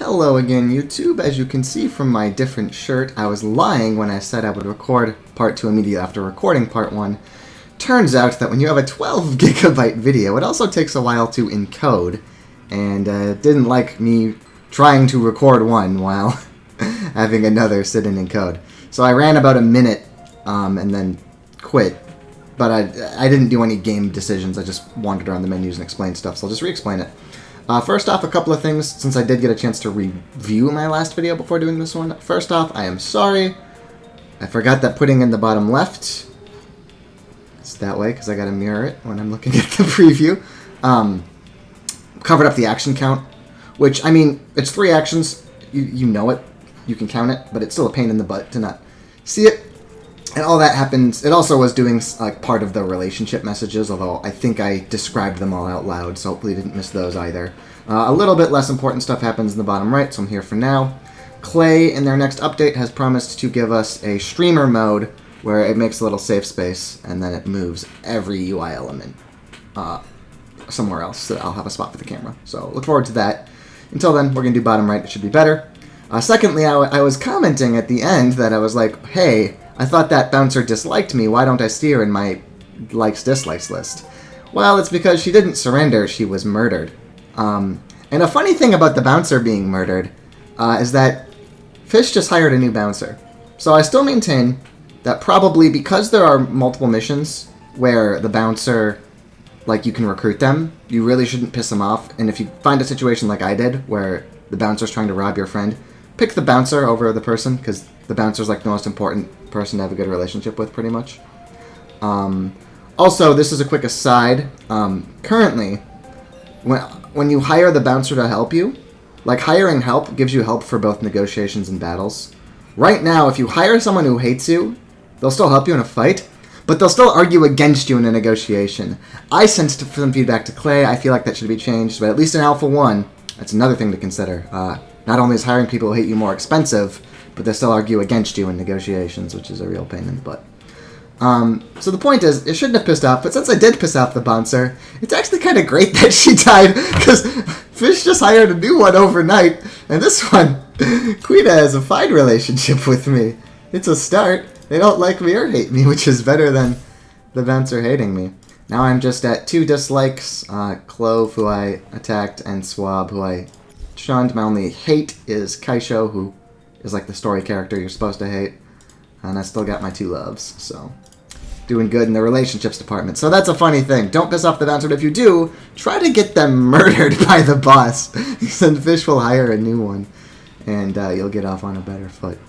Hello again, YouTube. As you can see from my different shirt, I was lying when I said I would record part 2 immediately after recording part 1. Turns out that when you have a 12 gigabyte video, it also takes a while to encode, and didn't like me trying to record one while having another sit and encode. So I ran about a minute and then quit, but I didn't do any game decisions. I just wandered around the menus and explained stuff, so I'll just re-explain it. First off, a couple of things, since I did get a chance to review my last video before doing this one. First off, I am sorry. I forgot that putting in the bottom left, it's that way because I gotta mirror it when I'm looking at the preview, covered up the action count, which, I mean, it's 3 actions. You know it. You can count it, but it's still a pain in the butt to not see it. And all that happens. It also was doing like part of the relationship messages, although I think I described them all out loud, so hopefully you didn't miss those either. A little bit less important stuff happens in the bottom right, so I'm here for now. Clay, in their next update, has promised to give us a streamer mode where it makes a little safe space, and then it moves every UI element somewhere else, so I'll have a spot for the camera. So look forward to that. Until then, we're going to do bottom right. It should be better. Secondly, I was commenting at the end that I was like, hey, I thought that bouncer disliked me. Why don't I see her in my likes-dislikes list? Well, it's because she didn't surrender. She was murdered. And a funny thing about the bouncer being murdered is that Fish just hired a new bouncer. So I still maintain that probably because there are multiple missions where the bouncer, like, you can recruit them, you really shouldn't piss them off. And if you find a situation like I did where the bouncer's trying to rob your friend, pick the bouncer over the person, because the bouncer's like the most important person to have a good relationship with, pretty much. Also, this is a quick aside. Currently, when you hire the bouncer to help you, like, hiring help gives you help for both negotiations and battles. Right now, if you hire someone who hates you, they'll still help you in a fight, but they'll still argue against you in a negotiation. I sent some feedback to Clay. I feel like that should be changed, but at least in Alpha 1, that's another thing to consider. Not only is hiring people who hate you more expensive, but they still argue against you in negotiations, which is a real pain in the butt. So the point is, it shouldn't have pissed off, but since I did piss off the bouncer, it's actually kind of great that she died, because Fish just hired a new one overnight, and this one, Quita has a fine relationship with me. It's a start. They don't like me or hate me, which is better than the bouncer hating me. Now I'm just at 2 dislikes, Clove, who I attacked, and Swab, who I shunned. My only hate is Kaisho, who is like the story character you're supposed to hate. And I still got my 2 loves, so doing good in the relationships department. So that's a funny thing. Don't piss off the bouncer, but if you do, try to get them murdered by the boss. Then Fish will hire a new one, and you'll get off on a better foot.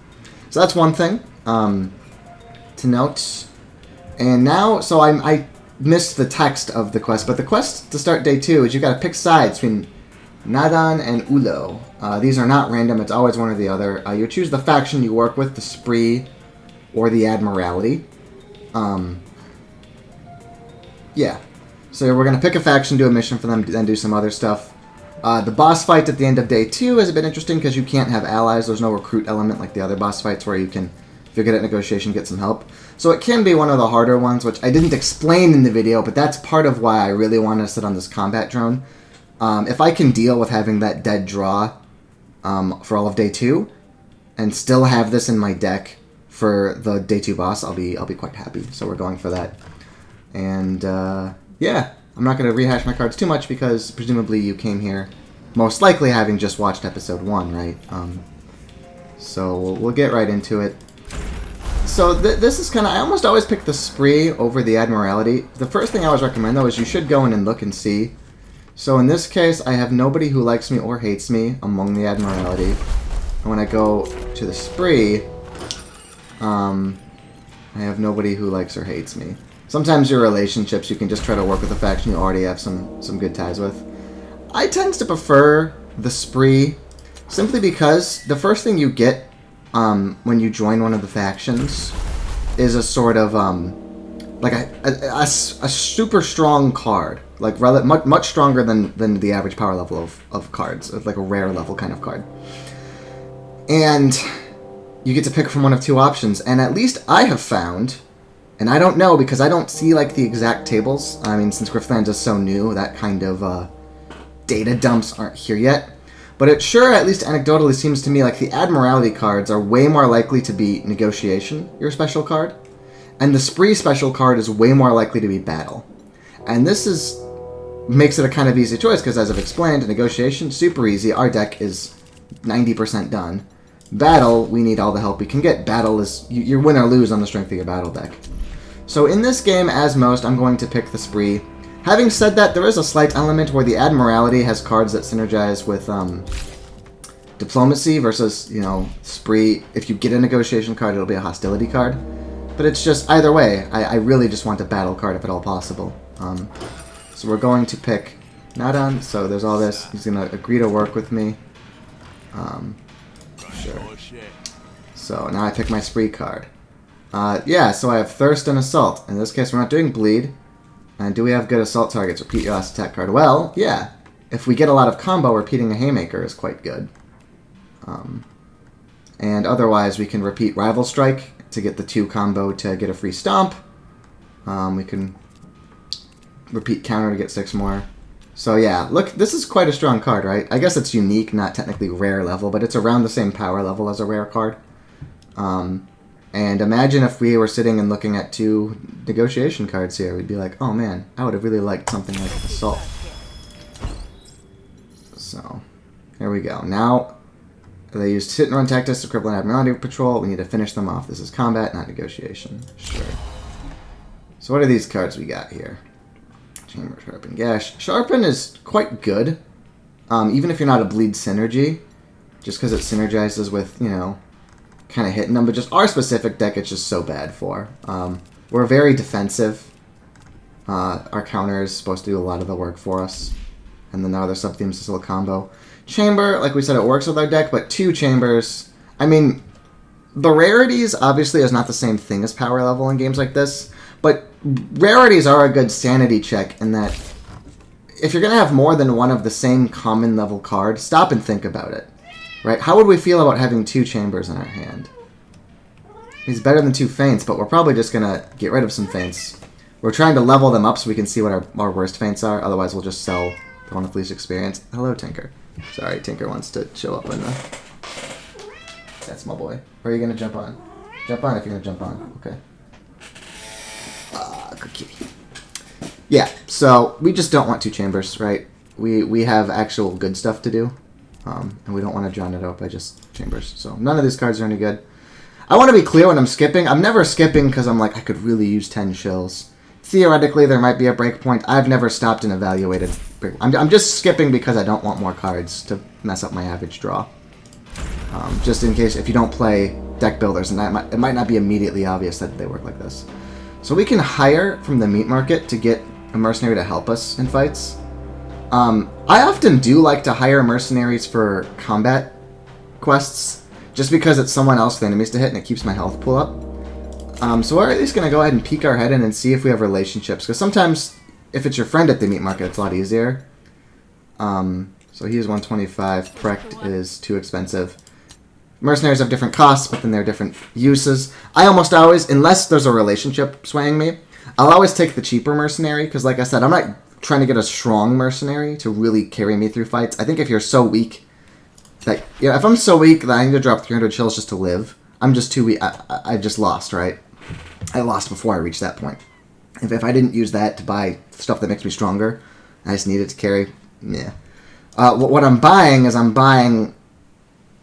So that's one thing to note. And now, so I missed the text of the quest, but the quest to start day 2 is you got to pick sides between Nadan and Ulo. These are not random, it's always one or the other. You choose the faction you work with, the Spree or the Admiralty. Yeah. So we're going to pick a faction, do a mission for them, then do some other stuff. The boss fight at the end of day 2 is a bit interesting because you can't have allies. There's no recruit element like the other boss fights where you can, if you're good at negotiation, get some help. So it can be one of the harder ones, which I didn't explain in the video, but that's part of why I really want to sit on this combat drone. If I can deal with having that dead draw for all of day 2 and still have this in my deck for the day 2 boss, I'll be quite happy. So we're going for that. And yeah, I'm not going to rehash my cards too much because presumably you came here most likely having just watched episode 1, right? So we'll get right into it. So this is kind of, I almost always pick the Spree over the Admiralty. The first thing I always recommend though is you should go in and look and see. So in this case, I have nobody who likes me or hates me among the Admiralty. And when I go to the Spree, I have nobody who likes or hates me. Sometimes your relationships, you can just try to work with a faction you already have some good ties with. I tend to prefer the Spree simply because the first thing you get when you join one of the factions is a sort of like a super strong card, like much stronger than the average power level of cards, like a rare level kind of card. And you get to pick from one of 2 options, and at least I have found, and I don't know because I don't see like the exact tables. I mean, since Griftlands is so new, that kind of data dumps aren't here yet. But it sure, at least anecdotally, seems to me like the Admiralty cards are way more likely to be Negotiation, your special card, and the Spree special card is way more likely to be Battle. And this makes it a kind of easy choice, because as I've explained, Negotiation, super easy. Our deck is 90% done. Battle, we need all the help we can get. Battle is, you win or lose on the strength of your battle deck. So in this game, as most, I'm going to pick the Spree. Having said that, there is a slight element where the Admiralty has cards that synergize with Diplomacy versus, you know, Spree. If you get a Negotiation card, it'll be a Hostility card. But it's just, either way, I really just want a Battle card if at all possible. So we're going to pick Nadon, so there's all this. He's going to agree to work with me. Sure. So now I pick my Spree card. Yeah, so I have Thirst and Assault. In this case, we're not doing Bleed. And do we have good assault targets? Repeat your last attack card. Well, yeah. If we get a lot of combo, repeating a Haymaker is quite good. And otherwise, we can repeat Rival Strike to get the 2 combo to get a free Stomp. We can repeat Counter to get 6 more. So yeah, look, this is quite a strong card, right? I guess it's unique, not technically rare level, but it's around the same power level as a rare card. And imagine if we were sitting and looking at 2 Negotiation cards here. We'd be like, oh man, I would have really liked something like Assault. So, here we go. Now, they used Hit and Run tactics to cripple an Admiralty Patrol. We need to finish them off. This is combat, not negotiation. Sure. So what are these cards we got here? Chamber, Sharpen, Gash. Sharpen is quite good, even if you're not a Bleed Synergy, just because it synergizes with, you know, kind of hitting them, but just our specific deck it's just so bad for. We're very defensive. Our counter is supposed to do a lot of the work for us. And then our other sub-themes is still a combo. Chamber, like we said, it works with our deck, but 2 chambers, I mean, the rarities obviously is not the same thing as power level in games like this, but rarities are a good sanity check in that if you're going to have more than one of the same common level card, stop and think about it. Right? How would we feel about having 2 chambers in our hand? He's better than 2 feints, but we're probably just going to get rid of some feints. We're trying to level them up so we can see what our worst feints are. Otherwise, we'll just sell the one with least experience. Hello, Tinker. Sorry, Tinker wants to show up in the... That's my boy. Where are you going to jump on? Jump on if you're going to jump on. Okay. Good kitty. Yeah, so we just don't want 2 chambers, right? We have actual good stuff to do. And we don't want to drown it out by just chambers. So none of these cards are any good. I want to be clear when I'm skipping. I'm never skipping because I'm like, I could really use 10 shills. Theoretically, there might be a breakpoint. I've never stopped and evaluated. I'm just skipping because I don't want more cards to mess up my average draw. Just in case if you don't play deck builders, and it might not be immediately obvious that they work like this. So we can hire from the meat market to get a mercenary to help us in fights. I often do like to hire mercenaries for combat quests, just because it's someone else for the enemies to hit and it keeps my health pool up. So we're at least going to go ahead and peek our head in and see if we have relationships, because sometimes if it's your friend at the meat market, it's a lot easier. So he is 125, Prect is too expensive. Mercenaries have different costs, but then they're different uses. I almost always, unless there's a relationship swaying me, I'll always take the cheaper mercenary, because like I said, I'm not trying to get a strong mercenary to really carry me through fights. I think if you're so weak, that, you know, if I'm so weak that I need to drop 300 chills just to live, I'm just too weak. I've just lost, right? I lost before I reached that point. If I didn't use that to buy stuff that makes me stronger, I just need it to carry, yeah. What I'm buying is I'm buying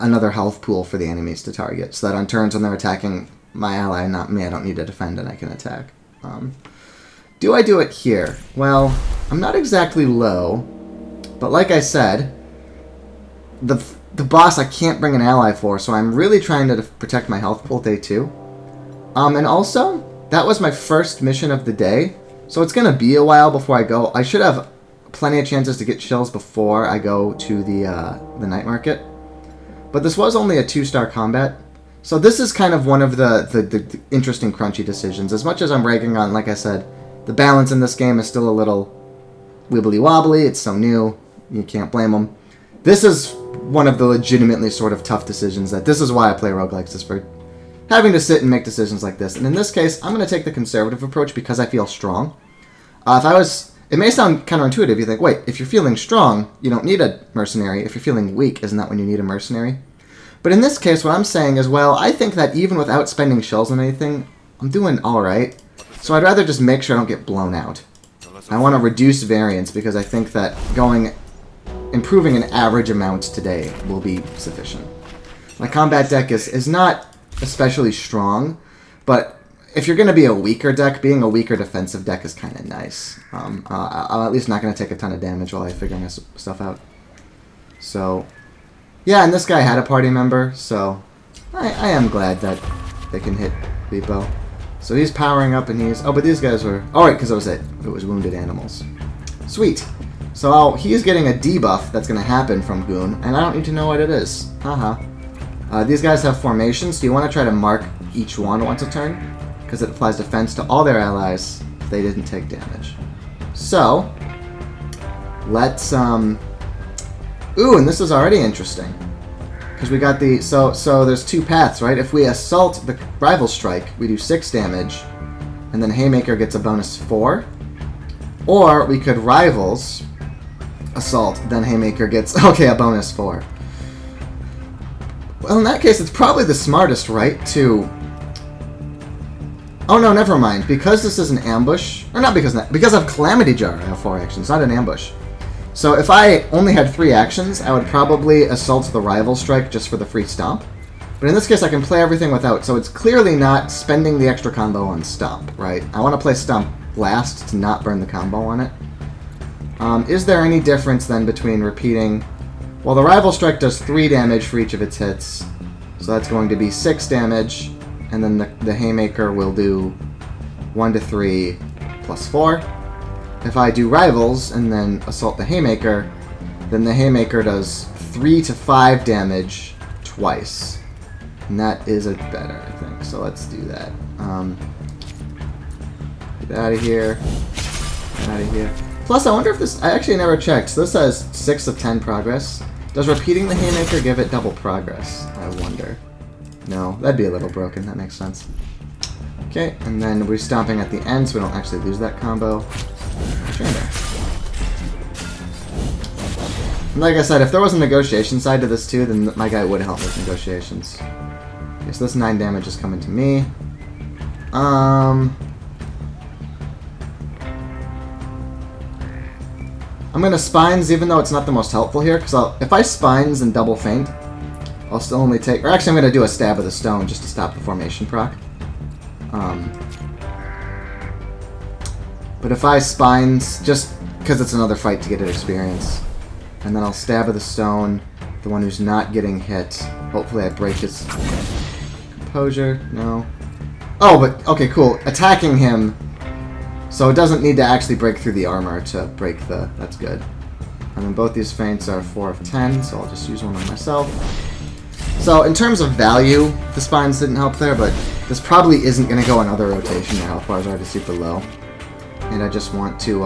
another health pool for the enemies to target, so that on turns when they're attacking my ally, not me, I don't need to defend and I can attack. Do I do it here? Well, I'm not exactly low, but like I said, the boss I can't bring an ally for, so I'm really trying to protect my health pool day 2. And also, that was my first mission of the day, so it's going to be a while before I go. I should have plenty of chances to get chills before I go to the night market. But this was only a 2-star combat, so this is kind of one of the interesting crunchy decisions. As much as I'm ragging on, like I said, the balance in this game is still a little wibbly-wobbly. It's so new. You can't blame them. This is one of the legitimately sort of tough decisions. This is why I play roguelikes, is for having to sit and make decisions like this. And in this case, I'm going to take the conservative approach because I feel strong. it may sound counterintuitive. You think, wait, if you're feeling strong, you don't need a mercenary. If you're feeling weak, isn't that when you need a mercenary? But in this case, what I'm saying is, well, I think that even without spending shells on anything, I'm doing alright. So I'd rather just make sure I don't get blown out. I want to reduce variance because I think that improving an average amount today will be sufficient. My combat deck is not especially strong, but if you're going to be a weaker deck, being a weaker defensive deck is kind of nice. I'm at least not going to take a ton of damage while I figure my stuff out. So, yeah, and this guy had a party member, so I am glad that they can hit Repo. So he's powering up and he's... Oh, but these guys were... Oh, right, because it was wounded animals. Sweet. So he's getting a debuff that's going to happen from Goon, and I don't need to know what it is. Haha. These guys have formations. Do you want to try to mark each one once a turn? Because it applies defense to all their allies if they didn't take damage. So, let's... Ooh, and this is already interesting. Because we got the... So there's two paths, right? If we assault the rival strike, we do 6 damage, and then Haymaker gets a bonus 4. Or we could rivals assault, then Haymaker gets, okay, a bonus 4. Well, in that case, it's probably the smartest, right, to... Oh, no, never mind. Because this is an ambush... Or not because of Calamity Jar, I have 4 actions, not an ambush. So if I only had 3 actions, I would probably assault the rival strike just for the free stomp. But in this case, I can play everything without, so it's clearly not spending the extra combo on stomp, right? I want to play stomp last to not burn the combo on it. Is there any difference then between repeating... Well, the rival strike does 3 damage for each of its hits, so that's going to be 6 damage, and then the Haymaker will do 1 to 3 plus 4. If I do rivals and then assault the Haymaker, then the Haymaker does 3 to 5 damage twice. And that is a better, I think. So let's do that. Get out of here. Get out of here. Plus, I wonder if this... I actually never checked. So this has 6 of 10 progress. Does repeating the Haymaker give it double progress? I wonder. No, that'd be a little broken. That makes sense. Okay, and then we're stomping at the end, so we don't actually lose that combo. And like I said, if there was a negotiation side to this too, then my guy would help with negotiations. Okay, so this 9 damage is coming to me. I'm gonna Spines, even though it's not the most helpful here, because if I Spines and double feint, I'll still only take... Or actually, I'm gonna do a Stab of the Stone just to stop the formation proc. But if I Spines, just because it's another fight to get it experience, and then I'll Stab of the Stone, the one who's not getting hit. Hopefully I break his composure. No. Oh, but, okay, cool. Attacking him, so it doesn't need to actually break through the armor to break the... That's good. And then both these feints are 4 of 10, so I'll just use one on myself. So, in terms of value, the Spines didn't help there, but this probably isn't going to go another rotation. Your health bar is already super low. And I just want to,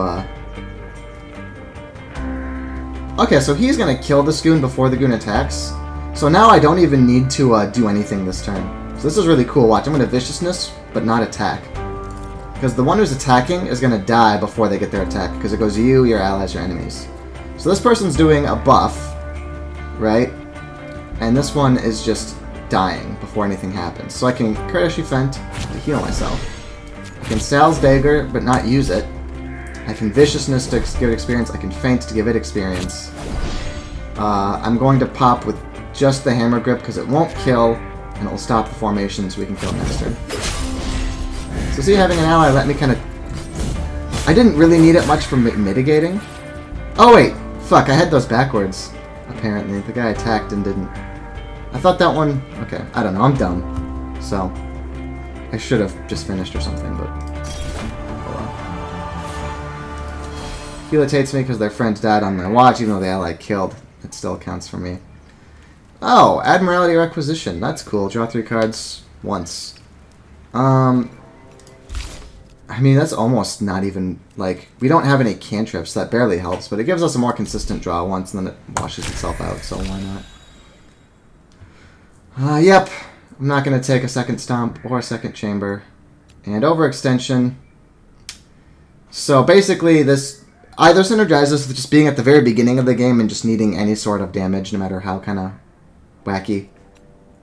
Okay, so he's going to kill this goon before the goon attacks. So now I don't even need to do anything this turn. So this is really cool. Watch, I'm going to Viciousness, but not attack. Because the one who's attacking is going to die before they get their attack. Because it goes you, your allies, your enemies. So this person's doing a buff, right? And this one is just dying before anything happens. So I can Courtesy Feint to heal myself. I can Sal's Dagger, but not use it. I can Viciousness to give it experience. I can Feint to give it experience. I'm going to pop with just the Hammer Grip because it won't kill, and it will stop the formation so we can kill it next turn. So see, having an ally let me kind of... I didn't really need it much for mitigating. Oh wait, fuck, I had those backwards, apparently. The guy attacked and didn't... I thought that one... Okay, I don't know, I'm dumb. So... I should have just finished or something, but... Oh well. He irritates me because their friends died on my watch, even though the ally killed. It still counts for me. Oh, Admiralty Requisition. That's cool. Draw 3 cards once. I mean, that's almost not even... Like, we don't have any cantrips, so that barely helps, but it gives us a more consistent draw once, and then it washes itself out, so why not? Yep. I'm not going to take a second Stomp or a second Chamber. And Overextension. So basically, this either synergizes with just being at the very beginning of the game and just needing any sort of damage, no matter how kind of wacky.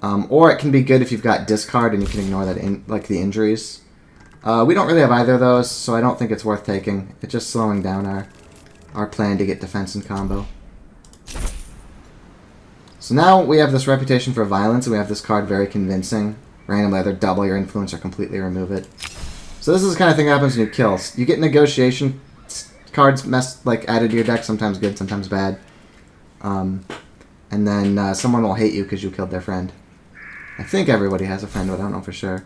Or it can be good if you've got discard and you can ignore that, like the injuries. We don't really have either of those, so I don't think it's worth taking. It's just slowing down our plan to get defense and combo. So now we have this reputation for violence, and we have this card very convincing. Randomly either double your influence or completely remove it. So this is the kind of thing that happens when you kill. You get negotiation cards added to your deck, sometimes good, sometimes bad. And then someone will hate you because you killed their friend. I think everybody has a friend, but I don't know for sure.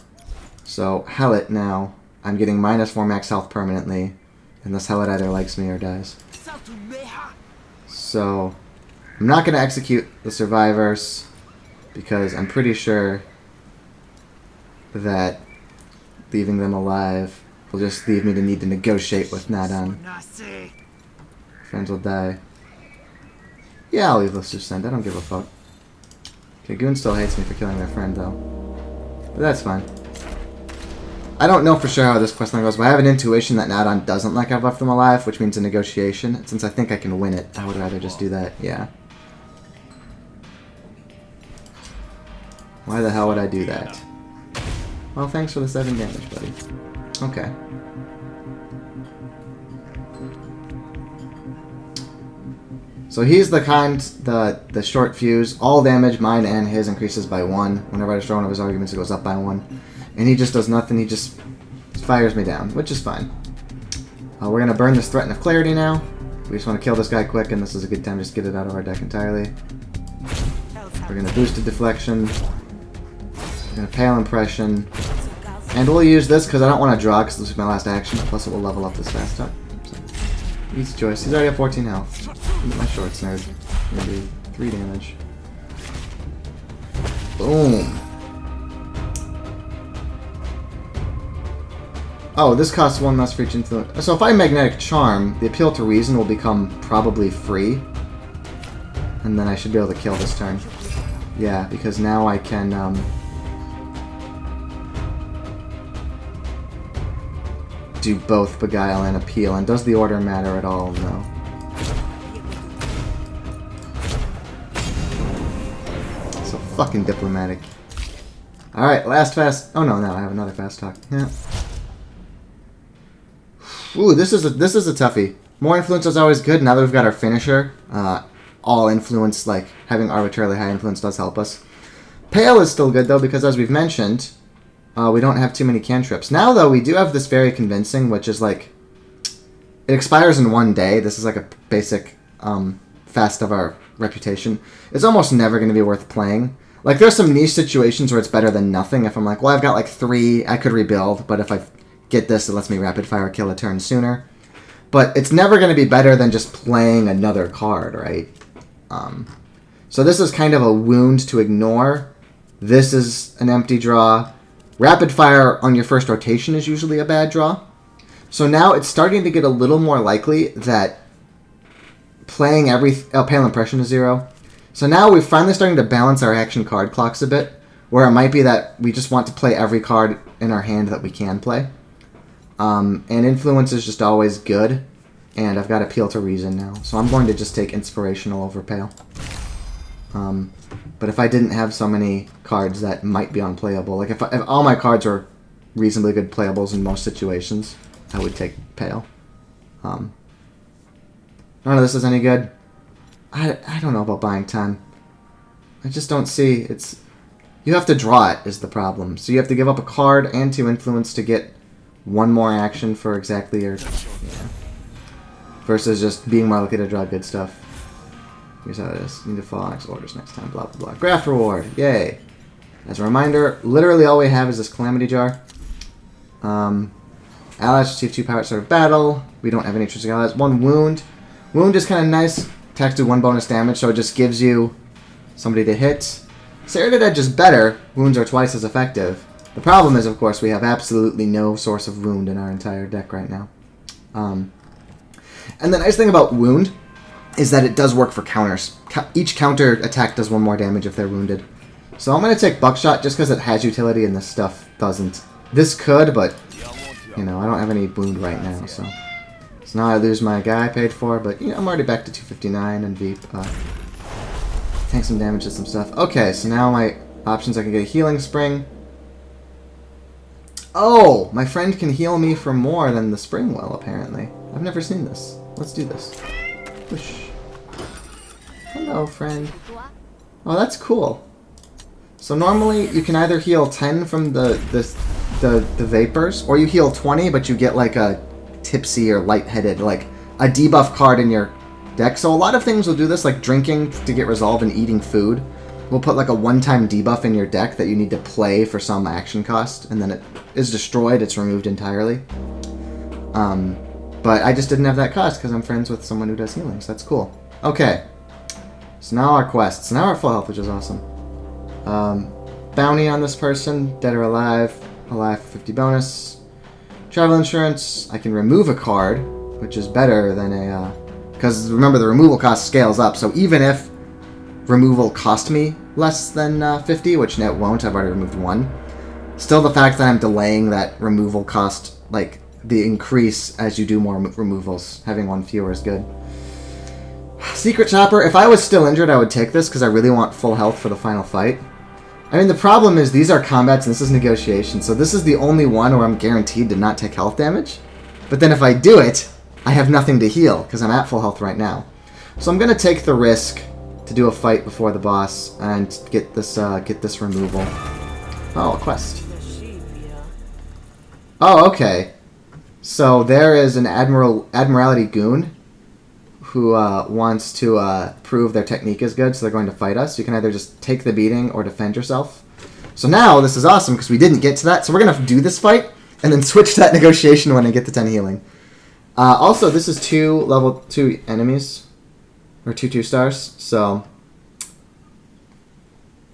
So Hellet now, I'm getting -4 max health permanently, and this Hellet either likes me or dies. So I'm not going to execute the survivors because I'm pretty sure that leaving them alive will just leave me to need to negotiate with Nadan. Friends will die. Yeah, I'll leave this to send. I don't give a fuck. Okay, Goon still hates me for killing their friend, though. But that's fine. I don't know for sure how this questline goes, but I have an intuition that Nadan doesn't like I've left them alive, which means a negotiation. Since I think I can win it, I would rather just do that. Yeah. Why the hell would I do that? Well, thanks for the 7 damage, buddy. Okay. So he's the kind, the short fuse. All damage, mine and his, increases by 1. Whenever I destroy one of his arguments, it goes up by 1. And he just does nothing. He just fires me down, which is fine. We're going to burn this Threaten of Clarity now. We just want to kill this guy quick, and this is a good time to just get it out of our deck entirely. We're going to boost a Deflection. We're going to Pale Impression. And we'll use this because I don't want to draw because this is my last action. Plus it will level up this fast up. So, easy choice. He's already at 14 health. My short snare. Maybe 3 damage. Boom. Oh, this costs 1 less for each influence. So if I Magnetic Charm, the Appeal to Reason will become probably free. And then I should be able to kill this turn. Yeah, because now I can... do both Beguile and Appeal. And does the order matter at all? No. So fucking diplomatic. Alright, last fast... Oh no, I have another fast talk. Yeah. Ooh, this is a toughie. More influence is always good. Now that we've got our finisher, all influence, like having arbitrarily high influence does help us. Pale is still good though, because as we've mentioned, we don't have too many cantrips. Now though, we do have this very convincing, which is like, it expires in 1 day. This is like a basic fast of our reputation. It's almost never going to be worth playing. Like there's some niche situations where it's better than nothing. If I'm like, well, I've got like 3, I could rebuild, but if I get this, it lets me rapid fire kill a turn sooner. But it's never going to be better than just playing another card, right? So this is kind of a wound to ignore. This is an empty draw. Rapid fire on your first rotation is usually a bad draw. So now it's starting to get a little more likely that playing Pale Impression is 0. So now we're finally starting to balance our action card clocks a bit, where it might be that we just want to play every card in our hand that we can play. And Influence is just always good, and I've got Appeal to Reason now, so I'm going to just take Inspirational over Pale. But if I didn't have so many cards that might be unplayable, like if all my cards are reasonably good playables in most situations, I would take Pale. None of this is any good. I don't know about buying time. I just don't see it's... You have to draw it is the problem. So you have to give up a card and 2 influence to get 1 more action for exactly your... Yeah. Versus just being more likely to draw good stuff. Here's how it is. Need to follow X orders next time. Blah, blah, blah. Graft reward. Yay. As a reminder, literally all we have is this Calamity Jar. Allies receive 2 power at start of battle. We don't have any interesting allies. 1 wound. Wound is kind of nice. Attacks do 1 bonus damage, so it just gives you somebody to hit. Serrated Edge is better. Wounds are twice as effective. The problem is, of course, we have absolutely no source of wound in our entire deck right now. And the nice thing about wound is that it does work for counters. Each counter attack does 1 more damage if they're wounded. So I'm going to take Buckshot just because it has utility and this stuff doesn't. This could, but, you know, I don't have any wound right now, so So now I lose my guy I paid for, but you know, I'm already back to 259 and Veep. Tank some damage to some stuff. Okay, so now my options, I can get a healing spring. Oh, my friend can heal me for more than the spring will, apparently. I've never seen this. Let's do this. Whoosh. Hello, friend. Oh, that's cool. So normally you can either heal 10 from the vapors, or you heal 20, but you get like a tipsy or lightheaded, like a debuff card in your deck. So a lot of things will do this, like drinking to get resolved and eating food. We'll put like a one-time debuff in your deck that you need to play for some action cost, and then it is destroyed, it's removed entirely. But I just didn't have that cost because I'm friends with someone who does healing, so that's cool. Okay, so now our quests. Now we're full health, which is awesome. Bounty on this person, dead or alive. Alive for 50 bonus. Travel insurance, I can remove a card, which is better than a... because remember, the removal cost scales up, so even if removal cost me less than 50, which it won't, I've already removed one, still the fact that I'm delaying that removal cost, like the increase as you do more removals, having one fewer is good. Secret Chopper, if I was still injured, I would take this because I really want full health for the final fight. I mean, the problem is these are combats and this is negotiation, so this is the only one where I'm guaranteed to not take health damage. But then if I do it, I have nothing to heal because I'm at full health right now. So I'm going to take the risk to do a fight before the boss and get this removal. Oh, a quest. Oh, okay. So there is an Admiralty goon who wants to prove their technique is good, so they're going to fight us. You can either just take the beating or defend yourself. So now this is awesome because we didn't get to that, so we're going to do this fight and then switch to that negotiation when I get to 10 healing. Also, this is 2 level 2 enemies, or 2 stars, so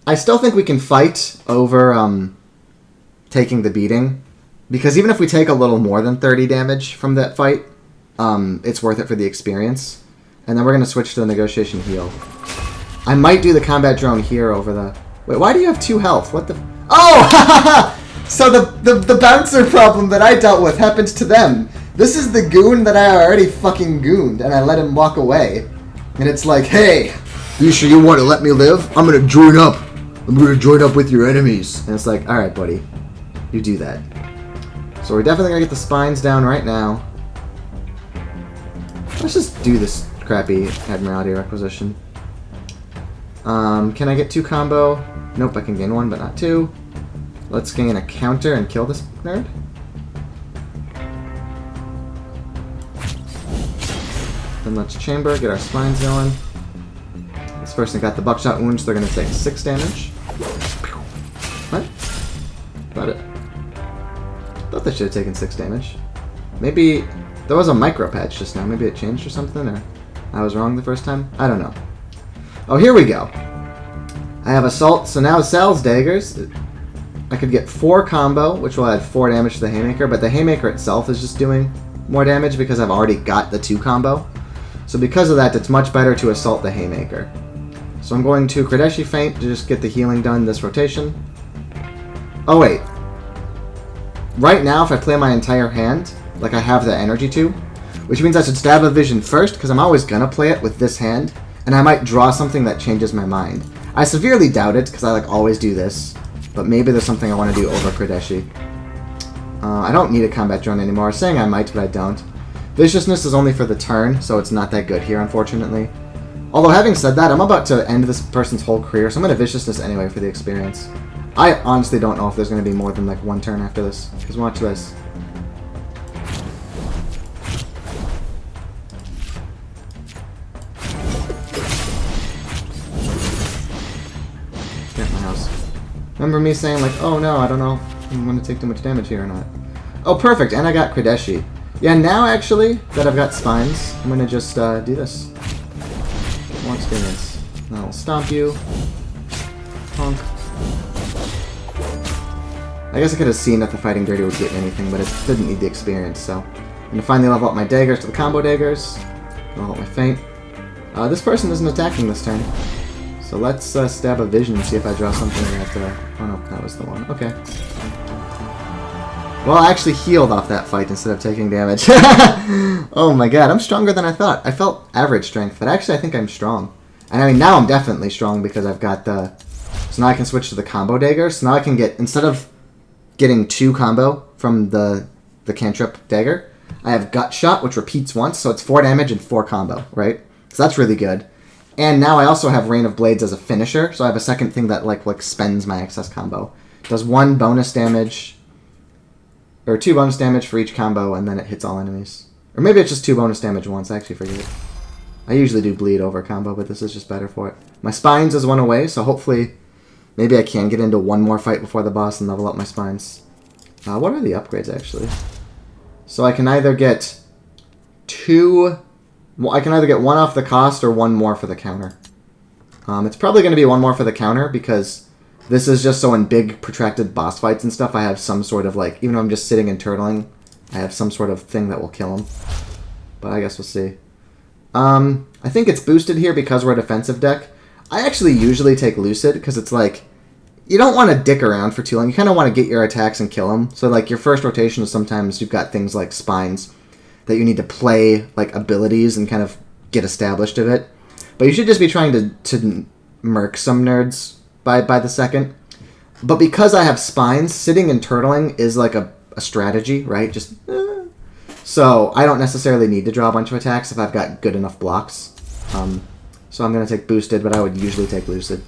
I still think we can fight over taking the beating, because even if we take a little more than 30 damage from that fight, it's worth it for the experience. And then we're going to switch to the negotiation heal. I might do the combat drone here over the... Wait, why do you have 2 health? What the... Oh! So the bouncer problem that I dealt with happened to them. This is the goon that I already fucking gooned, and I let him walk away. And it's like, hey, you sure you want to let me live? I'm going to join up. I'm going to join up with your enemies. And it's like, alright, buddy. You do that. So we're definitely going to get the spines down right now. Let's just do this crappy Admiralty requisition. Can I get 2 combo? Nope, I can gain 1, but not 2. Let's gain a counter and kill this nerd. Then let's chamber, get our spines going. This person got the buckshot wound, so they're going to take 6 damage. What? Thought they should have taken 6 damage. Maybe there was a micro patch just now. Maybe it changed or something, or I was wrong the first time. I don't know. Oh, here we go. I have assault, so now Sal's daggers. I could get 4 combo, which will add 4 damage to the haymaker, but the haymaker itself is just doing more damage because I've already got the 2 combo. So because of that, it's much better to assault the haymaker. So I'm going to Kradeshi Feint to just get the healing done this rotation. Oh wait. Right now, if I play my entire hand, like I have the energy to, which means I should Stab of Vision first, because I'm always going to play it with this hand, and I might draw something that changes my mind. I severely doubt it, because I like always do this, but maybe there's something I want to do over Kradeshi. I don't need a combat drone anymore. I was saying I might, but I don't. Viciousness is only for the turn, so it's not that good here, unfortunately. Although, having said that, I'm about to end this person's whole career, so I'm going to Viciousness anyway for the experience. I honestly don't know if there's going to be more than like 1 turn after this, because watch this. Get my house. Remember me saying like, oh no, I don't know if I'm going to take too much damage here or not. Oh, perfect, and I got Kradeshi. Yeah, now actually that I've got spines, I'm going to just do this. More experience. Then I'll stomp you. Honk. I guess I could have seen that the Fighting Dirty would get anything, but it didn't need the experience, so I'm going to finally level up my daggers to the combo daggers. Level up my feint. This person isn't attacking this turn. So let's Stab a Vision and see if I draw something after... Oh no, that was the one. Okay. Well, I actually healed off that fight instead of taking damage. Oh my god, I'm stronger than I thought. I felt average strength, but actually I think I'm strong. And I mean, now I'm definitely strong because I've got the... So now I can switch to the combo dagger. So now I can get, instead of getting 2 combo from the cantrip dagger, I have gut shot, which repeats once, so it's 4 damage and 4 combo, right? So that's really good. And now I also have Rain of Blades as a finisher, so I have a second thing that like spends my excess combo. Does 1 bonus damage... Or 2 bonus damage for each combo, and then it hits all enemies. Or maybe it's just 2 bonus damage once, I actually forget. I usually do bleed over combo, but this is just better for it. My spines is 1 away, so hopefully maybe I can get into 1 more fight before the boss and level up my spines. What are the upgrades, actually? So I can either get 2... Well, I can either get 1 off the cost or 1 more for the counter. It's probably going to be 1 more for the counter, because... This is just so in big, protracted boss fights and stuff, I have some sort of, like, even though I'm just sitting and turtling, I have some sort of thing that will kill him. But I guess we'll see. I think it's boosted here because we're a defensive deck. I actually usually take Lucid, because it's like, you don't want to dick around for too long. You kind of want to get your attacks and kill them. So, like, your first rotation is sometimes you've got things like Spines that you need to play, like, abilities and kind of get established of it. But you should just be trying to murk some nerds by the second. But because I have Spines, sitting and turtling is like a strategy, right? Just so I don't necessarily need to draw a bunch of attacks if I've got good enough blocks. So I'm going to take Boosted, but I would usually take Lucid.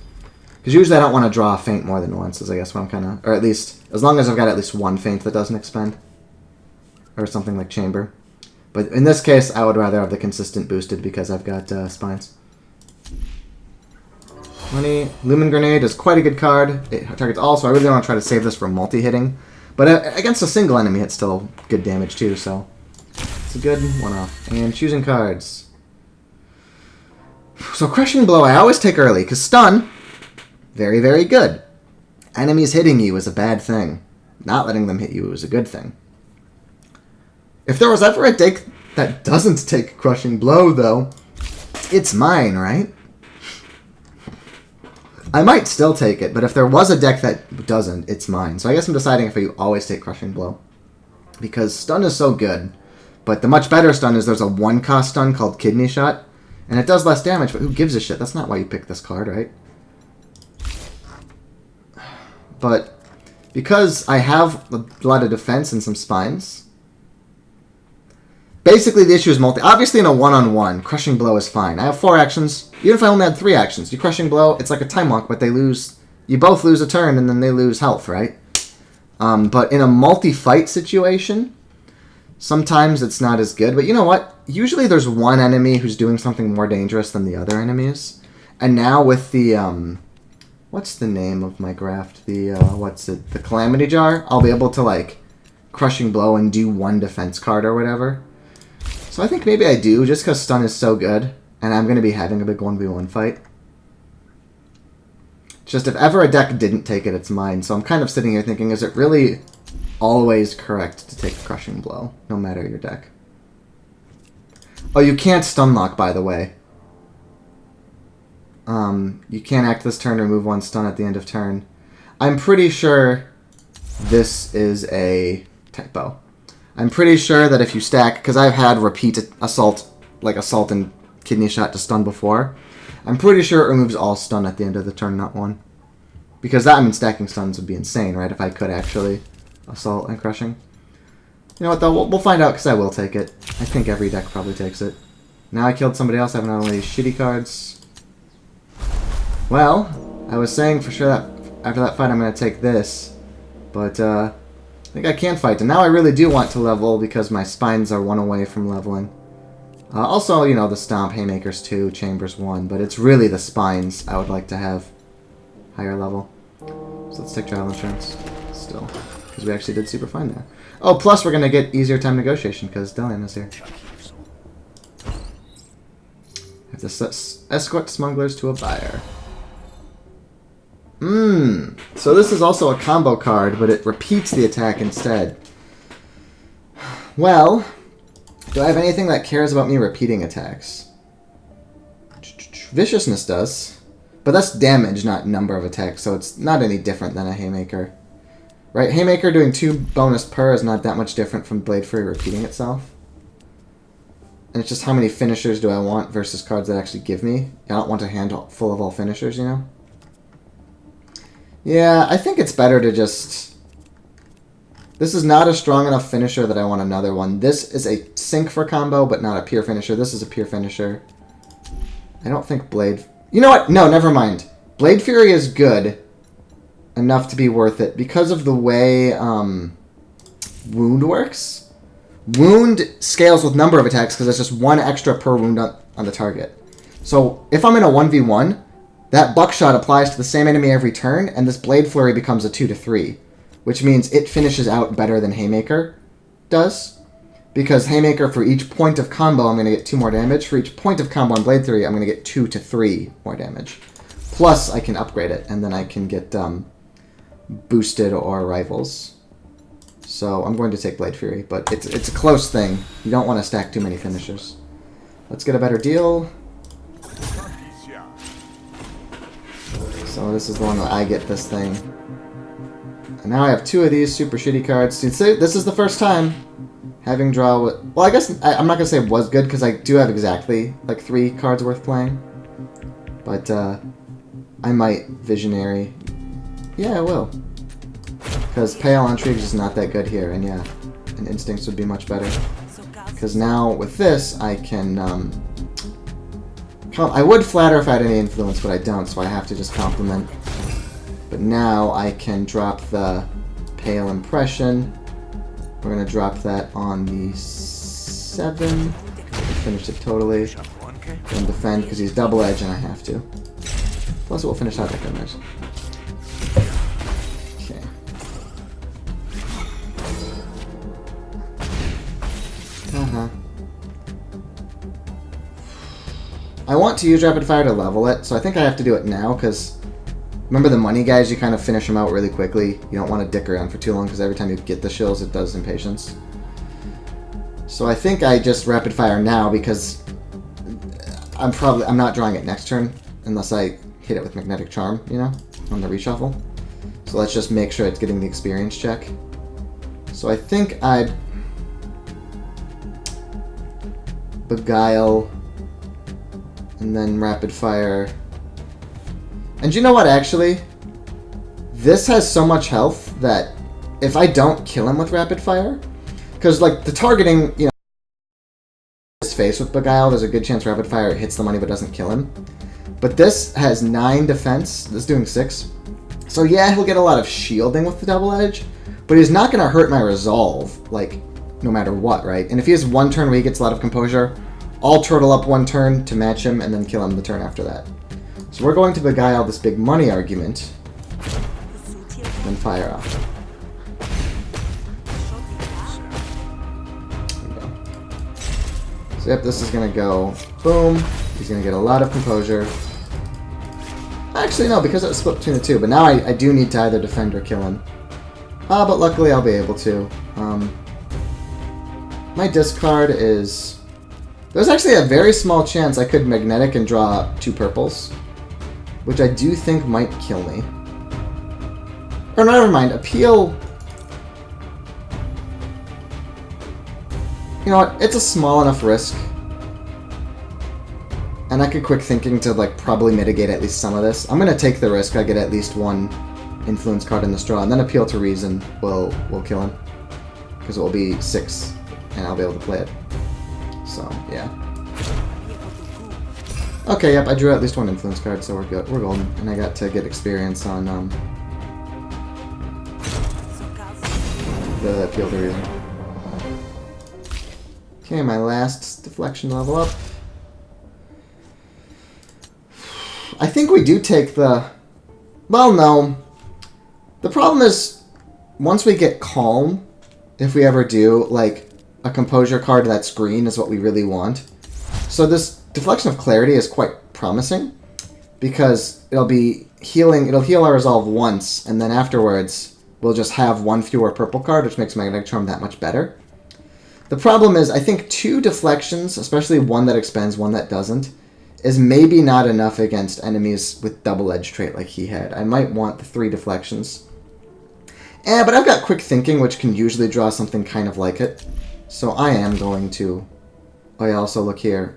Because usually I don't want to draw a feint more than once, is I guess what I'm kind of... Or at least, as long as I've got at least 1 feint that doesn't expend. Or something like Chamber. But in this case, I would rather have the consistent Boosted because I've got Spines. 20. Lumen Grenade is quite a good card. It targets all, so I really want to try to save this for multi-hitting. But against a single enemy, it's still good damage too, so it's a good one-off. And choosing cards. So Crushing Blow I always take early, because Stun, very, very good. Enemies hitting you is a bad thing. Not letting them hit you is a good thing. If there was ever a deck that doesn't take Crushing Blow, though, it's mine, right? I might still take it, but if there was a deck that doesn't, it's mine. So I guess I'm deciding if I always take Crushing Blow. Because Stun is so good. But the much better Stun is there's a 1-cost stun called Kidney Shot. And it does less damage, but who gives a shit? That's not why you picked this card, right? But because I have a lot of defense and some spines... Basically, the issue is obviously, in a one-on-one, Crushing Blow is fine. I have 4 actions. Even if I only had 3 actions, you Crushing Blow, it's like a time walk, but they lose... You both lose a turn, and then they lose health, right? But in a multi-fight situation, sometimes it's not as good. But you know what? Usually there's one enemy who's doing something more dangerous than the other enemies. And now with the... what's the name of my graft? The, The Calamity Jar? I'll be able to, like, Crushing Blow and do 1 defense card or whatever. So I think maybe I do, just because Stun is so good, and I'm going to be having a big 1v1 fight. Just if ever a deck didn't take it, it's mine. So I'm kind of sitting here thinking, is it really always correct to take Crushing Blow, no matter your deck? Oh, you can't Stun Lock, by the way. You can't act this turn, remove 1 stun at the end of turn. I'm pretty sure this is a typo. I'm pretty sure that if you stack, because I've had repeat Assault, like Assault and Kidney Shot to stun before, I'm pretty sure it removes all stun at the end of the turn, not 1. Because that, I mean, stacking stuns would be insane, right, if I could actually Assault and Crushing. You know what, though, we'll find out, because I will take it. I think every deck probably takes it. Now I killed somebody else, I have not only shitty cards. Well, I was saying for sure that after that fight I'm going to take this, but, I think I can fight, and now I really do want to level because my spines are 1 away from leveling. Also, you know, the Stomp, Haymakers 2, Chambers 1, but it's really the spines I would like to have higher level. So let's take Travel Insurance still, because we actually did super fine there. Oh, plus we're going to get easier time negotiation because Delian is here. Have to escort smugglers to a buyer. So this is also a combo card, but it repeats the attack instead. Well, do I have anything that cares about me repeating attacks? Viciousness does, but that's damage, not number of attacks, so it's not any different than a Haymaker. Right? Haymaker doing 2 bonus per is not that much different from Blade Fury repeating itself. And it's just how many finishers do I want versus cards that actually give me. I don't want a hand full of all finishers, you know? Yeah, I think it's better to just... This is not a strong enough finisher that I want another one. This is a sync for combo, but not a pure finisher. This is a pure finisher. I don't think Blade... You know what? No, never mind. Blade Fury is good enough to be worth it because of the way Wound works. Wound scales with number of attacks because it's just 1 extra per wound on the target. So if I'm in a 1v1, that buckshot applies to the same enemy every turn, and this Blade Flurry becomes a 2 to 3, which means it finishes out better than Haymaker does. Because Haymaker, for each point of combo, I'm going to get 2 more damage. For each point of combo on Blade Fury, I'm going to get 2 to 3 more damage. Plus, I can upgrade it, and then I can get boosted or rivals. So I'm going to take Blade Fury, but it's a close thing. You don't want to stack too many finishers. Let's get a better deal. So this is the one that I get this thing. And now I have 2 of these super shitty cards. See, this is the first time having draw with... Well, I guess I'm not going to say it was good, because I do have exactly like 3 cards worth playing. But I might Visionary. Yeah, I will. Because Pale on Intrigue is not that good here, and yeah, and Instincts would be much better. Because now, with this, I can, I would Flatter if I had any influence, but I don't, so I have to just Compliment. But now I can drop the Pale Impression. We're going to drop that on the 7. Finish it totally. Then defend, because he's double edge, and I have to. Plus, it will finish out that damage. I want to use Rapid Fire to level it, so I think I have to do it now, because remember the money guys, you kind of finish them out really quickly. You don't want to dick around for too long, because every time you get the shills, it does Impatience. So I think I just Rapid Fire now, because I'm not drawing it next turn, unless I hit it with Magnetic Charm, you know, on the reshuffle. So let's just make sure it's getting the experience check. So I think I'd Beguile, and then Rapid Fire. And you know what, actually? This has so much health that if I don't kill him with Rapid Fire, because, like, the targeting, you know, his face with Beguile, there's a good chance Rapid Fire hits the money but doesn't kill him. But this has 9 defense. This is doing 6. So yeah, he'll get a lot of shielding with the double edge, but he's not going to hurt my resolve, like, no matter what, right? And if he has 1 turn where he gets a lot of composure, I'll turtle up 1 turn to match him and then kill him the turn after that. So we're going to Beguile this big money argument, and fire off. There we go. So yep, this is going to go boom. He's going to get a lot of composure. Actually, no, because it was split between the 2, but now I do need to either defend or kill him. But luckily I'll be able to. My discard is... There's actually a very small chance I could Magnetic and draw 2 purples, which I do think might kill me. Or never mind, Appeal... You know what, it's a small enough risk. And I could quick thinking to, like, probably mitigate at least some of this. I'm gonna take the risk, I get at least 1 influence card in this draw, and then Appeal to Reason will kill him. Because it will be 6, and I'll be able to play it. So, yeah. Okay, yep, I drew at least 1 influence card, so we're good. We're golden. And I got to get experience on the Appeal to Reason. Okay, my last deflection level up. I think we do take the... Well, no. The problem is, once we get Calm, if we ever do, like, a Composure card that's green is what we really want. So this Deflection of Clarity is quite promising, because it'll be healing, it'll heal our resolve once, and then afterwards we'll just have 1 fewer purple card, which makes Magnetic Charm that much better. The problem is, I think 2 deflections, especially one that expends, one that doesn't, is maybe not enough against enemies with double-edge trait like he had. I might want the 3 deflections. But I've got quick thinking, which can usually draw something kind of like it. So I am going to... Oh yeah, also look here.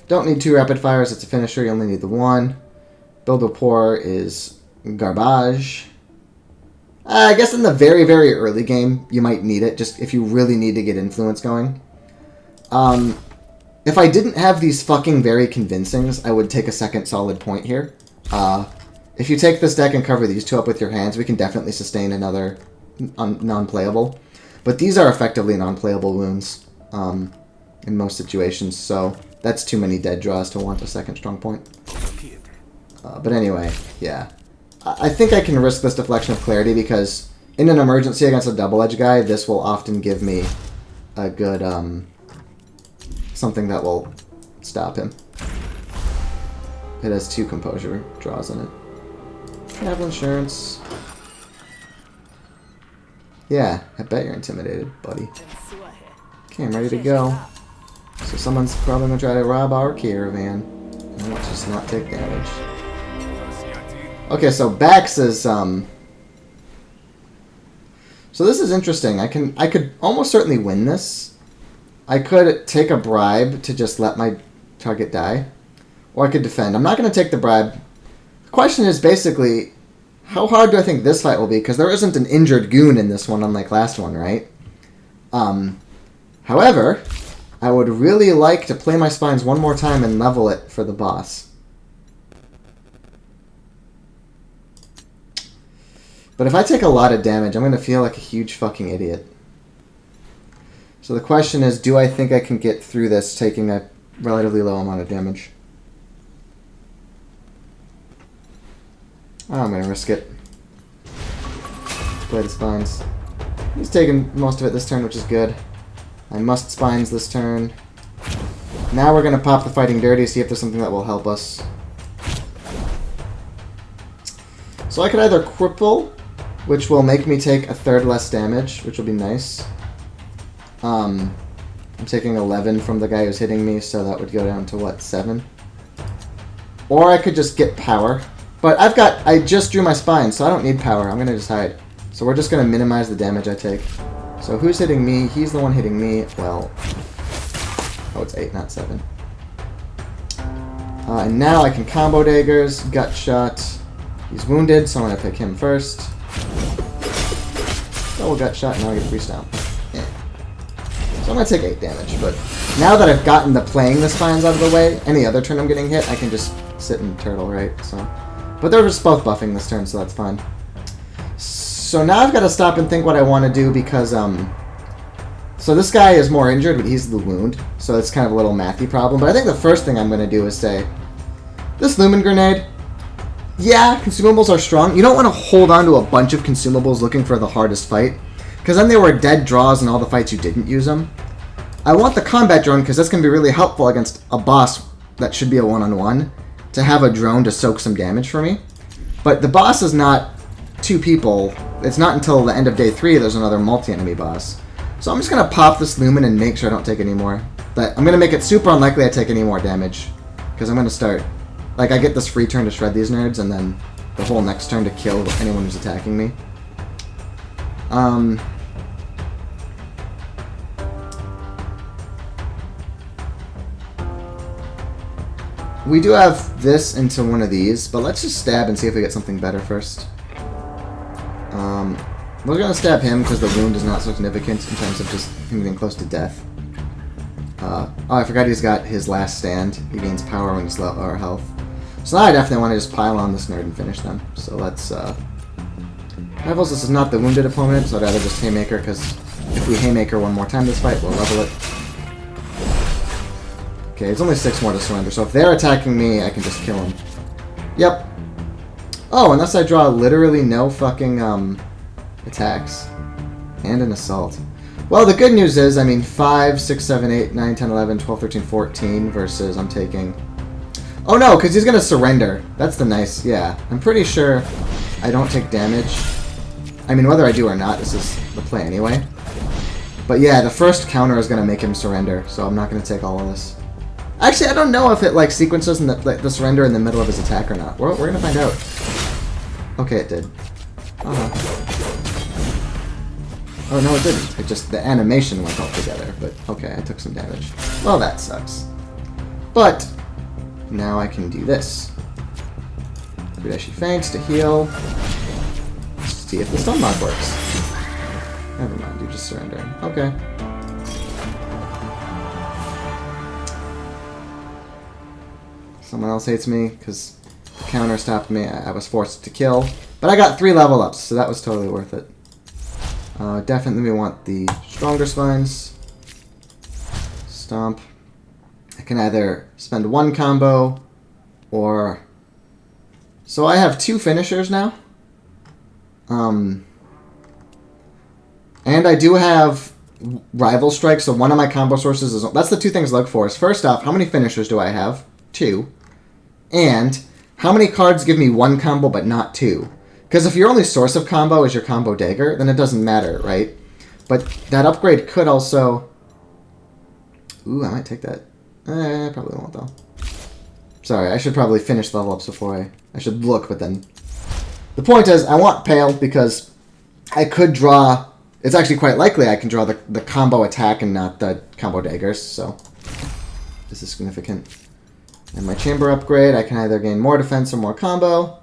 Don't need 2 rapid fires, it's a finisher, you only need the 1. Build rapport is garbage. I guess in the very, very early game, you might need it, just if you really need to get influence going. If I didn't have these fucking very convincings, I would take a second solid point here. If you take this deck and cover these 2 up with your hands, we can definitely sustain another non-playable. But these are effectively non-playable wounds in most situations, so that's too many dead draws to want a second strong point. But anyway, yeah. I think I can risk this Deflection of Clarity because in an emergency against a double-edge guy, this will often give me a good, something that will stop him. It has 2 Composure draws in it. Travel Insurance. Yeah, I bet you're intimidated, buddy. Okay, I'm ready to go. So someone's probably going to try to rob our caravan. And I want to just not take damage. Okay, so Bax is, So this is interesting. I could almost certainly win this. I could take a bribe to just let my target die. Or I could defend. I'm not going to take the bribe. The question is basically, how hard do I think this fight will be? Because there isn't an injured goon in this one, unlike last one, right? However, I would really like to play my spines one more time and level it for the boss. But if I take a lot of damage, I'm going to feel like a huge fucking idiot. So the question is, do I think I can get through this taking a relatively low amount of damage? Oh, I'm going to risk it. Play the spines. He's taking most of it this turn, which is good. I must spines this turn. Now we're going to pop the Fighting Dirty, see if there's something that will help us. So I could either cripple, which will make me take a third less damage, which will be nice. I'm taking 11 from the guy who's hitting me, so that would go down to, what, 7? Or I could just get power. But I just drew my spine, so I don't need power. I'm going to just hide. So we're just going to minimize the damage I take. So who's hitting me? He's the one hitting me. Well, oh, it's 8, not 7. And now I can combo daggers, gut shot. He's wounded, so I'm going to pick him first. Double gut shot, now I get free stomp. Yeah. So I'm going to take 8 damage, but now that I've gotten the playing the spines out of the way, any other turn I'm getting hit, I can just sit and turtle, right? So, but they're just both buffing this turn, so that's fine. So now I've got to stop and think what I want to do because, so this guy is more injured, but he's the wound, so it's kind of a little mathy problem. But I think the first thing I'm going to do is say, this Lumen Grenade, yeah, consumables are strong. You don't want to hold on to a bunch of consumables looking for the hardest fight, because then they were dead draws in all the fights you didn't use them. I want the combat drone, because that's going to be really helpful against a boss that should be a one-on-one, to have a drone to soak some damage for me. But the boss is not 2 people. It's not until the end of day 3 there's another multi-enemy boss. So I'm just going to pop this Lumen and make sure I don't take any more. But I'm going to make it super unlikely I take any more damage. Because I'm going to start... Like, I get this free turn to shred these nerds, and then the whole next turn to kill anyone who's attacking me. We do have this into one of these, but let's just stab and see if we get something better first. We're going to stab him because the wound is not so significant in terms of just him getting close to death. Oh, I forgot he's got his last stand. He gains power when he's low or health. So now I definitely want to just pile on this nerd and finish them. So let's, Rivals, this is not the wounded opponent, so I'd rather just Haymaker, because if we Haymaker one more time this fight, we'll level it. Okay, it's only 6 more to surrender, so if they're attacking me, I can just kill them. Yep. Oh, unless I draw literally no fucking, attacks. And an assault. Well, the good news is, I mean, 5, 6, 7, 8, 9, 10, 11, 12, 13, 14 versus I'm taking... Oh no, because he's going to surrender. That's the nice... Yeah. I'm pretty sure I don't take damage. I mean, whether I do or not, this is the play anyway. But yeah, the first counter is going to make him surrender, so I'm not going to take all of this. Actually, I don't know if it, like, sequences in the surrender in the middle of his attack or not. We're going to find out. Okay, it did. Oh, no, it didn't. It just, the animation went all together. But, okay, I took some damage. Well, that sucks. But, now I can do this. Kudashi Feints to heal. See if the stun lock works. Never mind, you're just surrendering. Okay. Someone else hates me, because the counter stopped me. I was forced to kill. But I got 3 level ups, so that was totally worth it. Definitely we want the stronger spines. Stomp. I can either spend 1 combo, or... So I have 2 finishers now. And I do have Rival Strike, so one of my combo sources is... That's the 2 things I look for. Is first off, how many finishers do I have? 2. And how many cards give me 1 combo but not 2? Because if your only source of combo is your combo dagger, then it doesn't matter, right? But that upgrade could also... Ooh, I might take that. I probably won't, though. Sorry, I should probably finish level ups before I should look, but then... The point is, I want Pale because I could draw... It's actually quite likely I can draw the combo attack and not the combo daggers, so... This is significant. And my chamber upgrade, I can either gain more defense or more combo.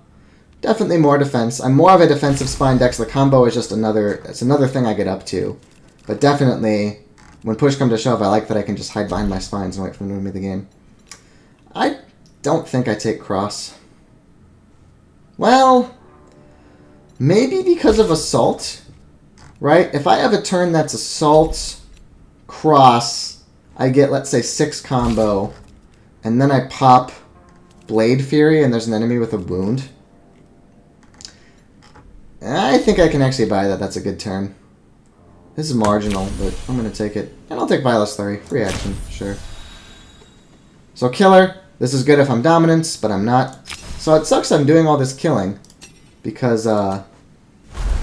Definitely more defense. I'm more of a defensive spine deck, so the combo is just another... It's another thing I get up to. But definitely, when push comes to shove, I like that I can just hide behind my spines and wait for them to win me the game. I don't think I take Cross. Well, maybe because of Assault, right? If I have a turn that's Assault, Cross, I get, let's say, 6 combo, and then I pop Blade Fury and there's an enemy with a wound. I think I can actually buy that. That's a good turn. This is marginal, but I'm going to take it. And I'll take Violence Flurry. Free action, sure. So Killer. This is good if I'm Dominance, but I'm not. So it sucks I'm doing all this killing. Because, it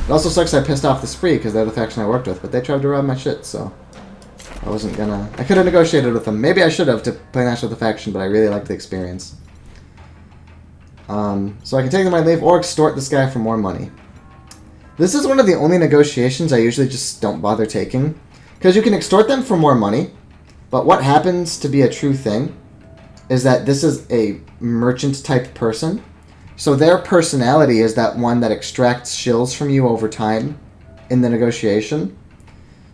also sucks I pissed off the Spree, because they're the faction I worked with. But they tried to rob my shit, so... I wasn't gonna... I could have negotiated with them. Maybe I should have to play Nash with the faction, but I really liked the experience. So I can take them my leave or extort this guy for more money. This is one of the only negotiations I usually just don't bother taking. Because you can extort them for more money, but what happens to be a true thing is that this is a merchant-type person. So their personality is that one that extracts shills from you over time in the negotiation.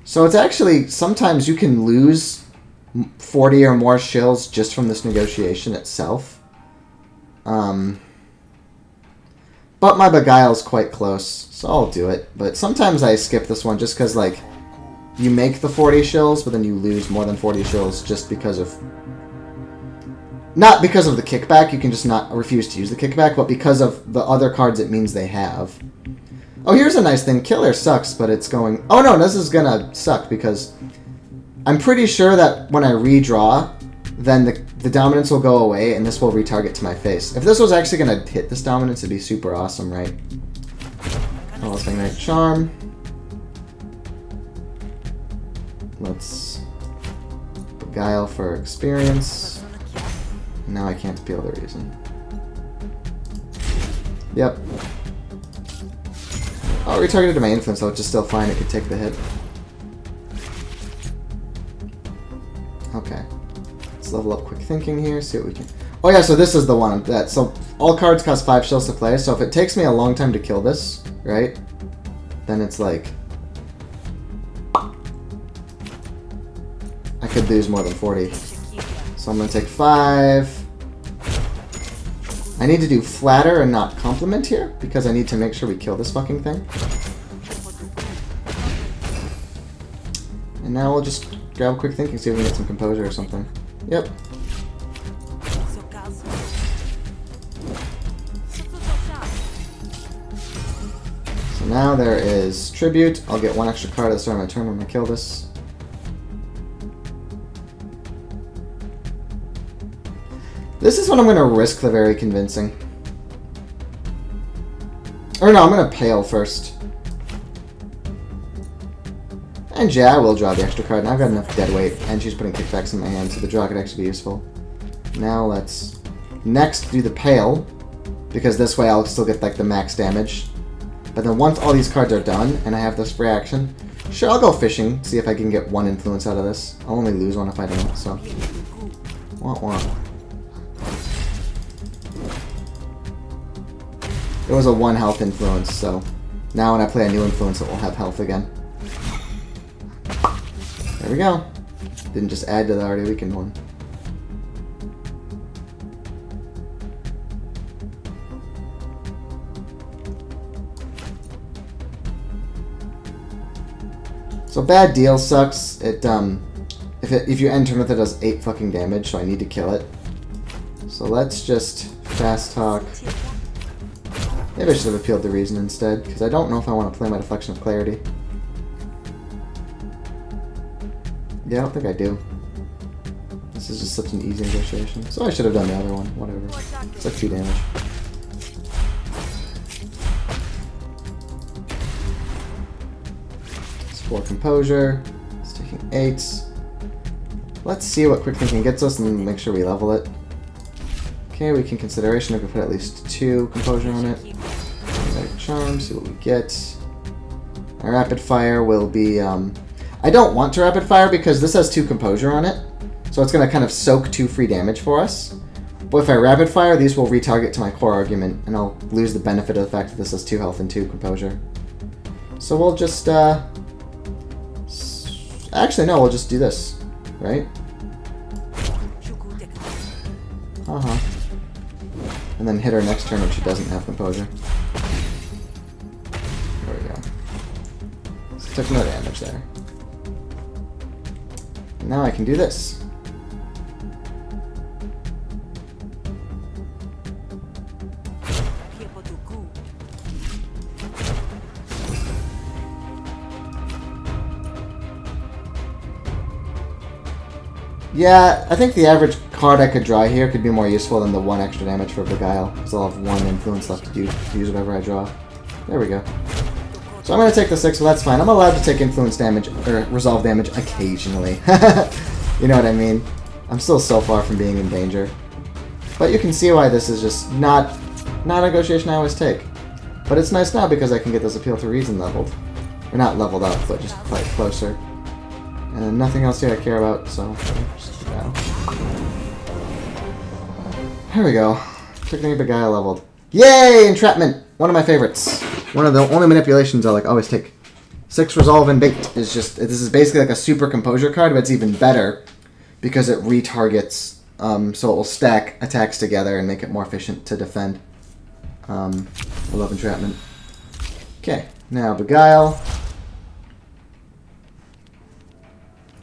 So it's actually, sometimes you can lose 40 or more shills just from this negotiation itself. But my Beguile's quite close, so I'll do it. But sometimes I skip this one just because, like, you make the 40 shills, but then you lose more than 40 shills just because of... Not because of the kickback, you can just not refuse to use the kickback, but because of the other cards it means they have. Oh, here's a nice thing. Killer sucks, but it's going... Oh, no, this is gonna suck because I'm pretty sure that when I redraw, then the dominance will go away and this will retarget to my face. If this was actually going to hit this dominance, it'd be super awesome, right? Oh, let's make Night Charm. Let's Beguile for experience. Now I can't appeal the reason. Yep. Oh, retargeted to my influence, so it's just still fine. It could take the hit. Okay. Let's level up Quick Thinking here, see what we can... Oh yeah, so this is the one. So all cards cost 5 shills to play, so if it takes me a long time to kill this, right, then it's like... I could lose more than 40. So I'm going to take 5. I need to do Flatter and not Compliment here, because I need to make sure we kill this fucking thing. And now we'll just grab a Quick Thinking, see if we can get some Composure or something. Yep. So now there is Tribute. I'll get 1 extra card at the start of my turn when I kill this. This is when I'm going to risk the very convincing. Or no, I'm going to Pale first. And yeah, I will draw the extra card. Now I've got enough dead weight, and she's putting kickbacks in my hand, so the draw could actually be useful. Now let's next do the Pale, because this way I'll still get like the max damage. But then once all these cards are done, and I have this free action, sure, I'll go fishing, see if I can get 1 influence out of this. I'll only lose 1 if I don't, so... Wah. It was a 1 health influence, so... Now when I play a new influence, it will have health again. There we go. Didn't just add to the already weakened one. So bad deal sucks. If you end turn with it, does 8 fucking damage, so I need to kill it. So let's just fast talk. Maybe I should have appealed to reason instead, because I don't know if I want to play my Deflection of Clarity. Yeah, I don't think I do. This is just such an easy negotiation. So I should have done the other one. Whatever. It's like 2 damage. It's 4 composure. It's taking 8. Let's see what quick thinking gets us and make sure we level it. Okay, we can consideration. I can put at least 2 composure on it. Magnetic charm, see what we get. Our rapid fire will be I don't want to rapid fire because this has 2 composure on it. So it's gonna kind of soak 2 free damage for us. But if I rapid fire, these will retarget to my core argument, and I'll lose the benefit of the fact that this has 2 health and 2 composure. So we'll just actually no, we'll just do this. Right? And then hit her next turn when she doesn't have composure. There we go. So took no damage there. And now I can do this. Yeah, I think the average card I could draw here could be more useful than the 1 extra damage for Beguile, because I'll have 1 influence left to use whatever I draw. There we go. So I'm going to take the 6, well that's fine. I'm allowed to take influence damage, or resolve damage occasionally. You know what I mean? I'm still so far from being in danger. But you can see why this is just not a negotiation I always take. But it's nice now because I can get this Appeal to Reason leveled. Or not leveled up, but just quite closer. And nothing else here I care about, so just battle. Here we go. Technically Beguile leveled. Yay! Entrapment! One of my favorites. One of the only manipulations I always take. 6 resolve and bait is just, this is basically like a super composure card, but it's even better because it retargets, so it will stack attacks together and make it more efficient to defend. I love entrapment. Okay, now Beguile.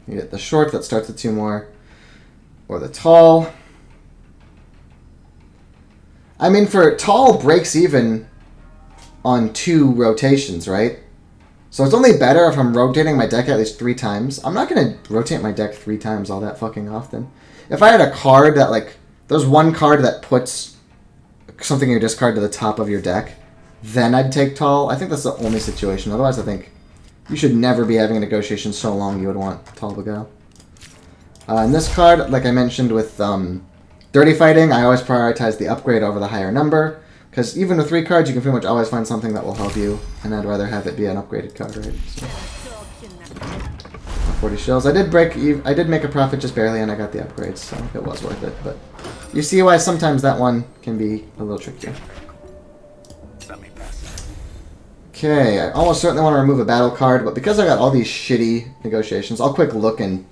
You get the short that starts with 2 more, or the tall. I mean, for tall breaks even on 2 rotations, right? So it's only better if I'm rotating my deck at least 3 times. I'm not going to rotate my deck 3 times all that fucking often. If I had a card that, there's one card that puts something in your discard to the top of your deck, then I'd take tall. I think that's the only situation. Otherwise, I think you should never be having a negotiation so long you would want tall Beguile. And this card, like I mentioned with Dirty Fighting, I always prioritize the upgrade over the higher number. Because even with 3 cards, you can pretty much always find something that will help you. And I'd rather have it be an upgraded card, right? So. 40 shells. I did make a profit just barely, and I got the upgrades, so it was worth it. But you see why sometimes that one can be a little trickier. Okay, I almost certainly want to remove a battle card, but because I got all these shitty negotiations, I'll quick look and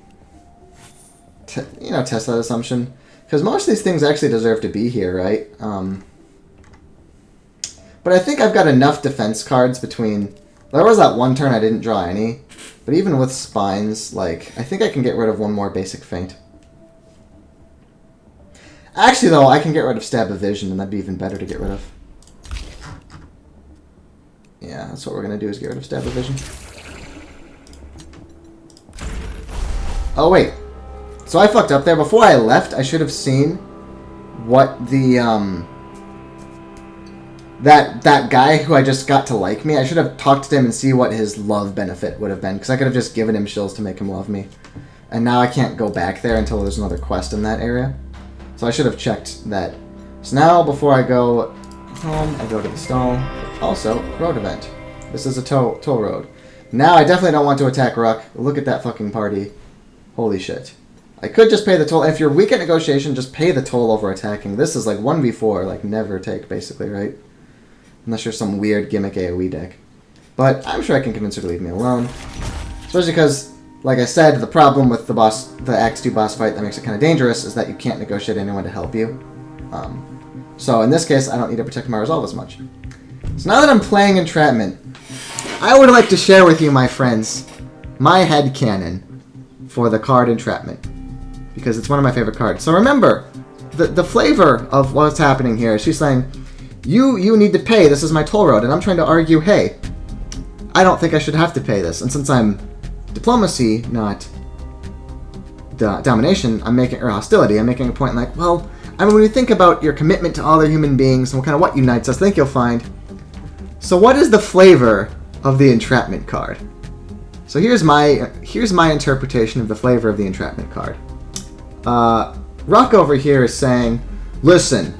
test that assumption. Because most of these things actually deserve to be here, right? But I think I've got enough defense cards between... There was that one turn I didn't draw any, but even with spines, I think I can get rid of 1 more basic feint. Actually, though, I can get rid of Stab of Vision, and that'd be even better to get rid of. Yeah, that's what we're going to do, is get rid of Stab of Vision. Oh, wait. So I fucked up there. Before I left, I should have seen what the, that guy who I just got to like me, I should have talked to him and see what his love benefit would have been, because I could have just given him shills to make him love me. And now I can't go back there until there's another quest in that area. So I should have checked that. So now, before I go home, I go to the stall. Also, road event. This is a toll road. Now I definitely don't want to attack Ruck. Look at that fucking party. Holy shit. I could just pay the toll. If you're weak at negotiation, just pay the toll over attacking. This is like 1v4, like never take, basically, right? Unless you're some weird gimmick AoE deck. But I'm sure I can convince her to leave me alone. Especially because, like I said, the problem with the Act 2 boss fight that makes it kind of dangerous is that you can't negotiate anyone to help you. So in this case, I don't need to protect my resolve as much. So now that I'm playing Entrapment, I would like to share with you, my friends, my headcanon for the card Entrapment. Because it's one of my favorite cards. So remember, the flavor of what's happening here is she's saying, you need to pay, this is my toll road. And I'm trying to argue, hey, I don't think I should have to pay this. And since I'm diplomacy, not domination, or hostility, I'm making a point like, well, I mean, when you think about your commitment to other human beings and kind of what unites us, I think you'll find. So what is the flavor of the Entrapment card? So here's my interpretation of the flavor of the Entrapment card. Rock over here is saying, listen,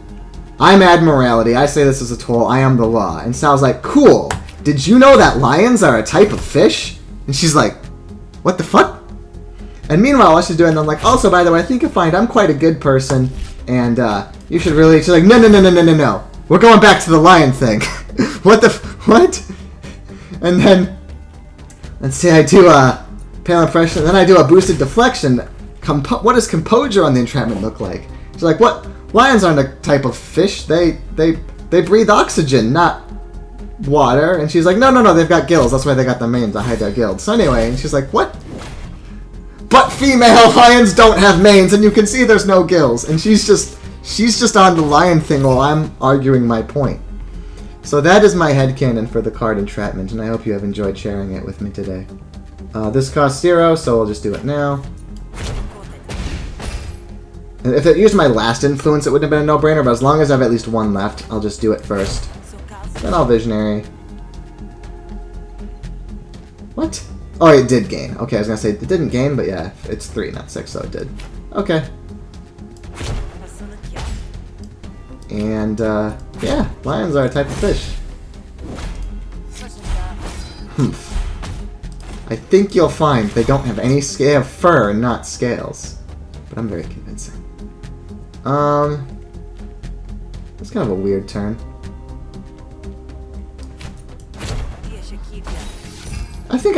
I'm Admiralty, I say this is a toll, I am the law. And Sal's like, cool, did you know that lions are a type of fish? And she's like, what the fuck? And meanwhile, what she's doing, I'm like, also, by the way, I think you'll find I'm quite a good person, and you should really, she's like, no, we're going back to the lion thing. What? And then, let's see, I do a pale impression, and then I do a boosted deflection. What does composure on the Entrapment look like? She's like, what? Lions aren't a type of fish. They breathe oxygen, not water. And she's like, no, they've got gills. That's why they got the manes to hide their gills. So anyway, and she's like, what? But female lions don't have manes, and you can see there's no gills. And she's just on the lion thing while I'm arguing my point. So that is my headcanon for the card Entrapment, and I hope you have enjoyed sharing it with me today. This costs 0, so we'll just do it now. And if it used my last influence, it wouldn't have been a no-brainer, but as long as I have at least one left, I'll just do it first. Then I'll Visionary. What? Oh, it did gain. Okay, I was gonna say it didn't gain, but yeah, it's 3, not 6, so it did. Okay. And, yeah, lions are a type of fish. I think you'll find they don't have any they have fur and not scales. But I'm very convincing. That's kind of a weird turn. I think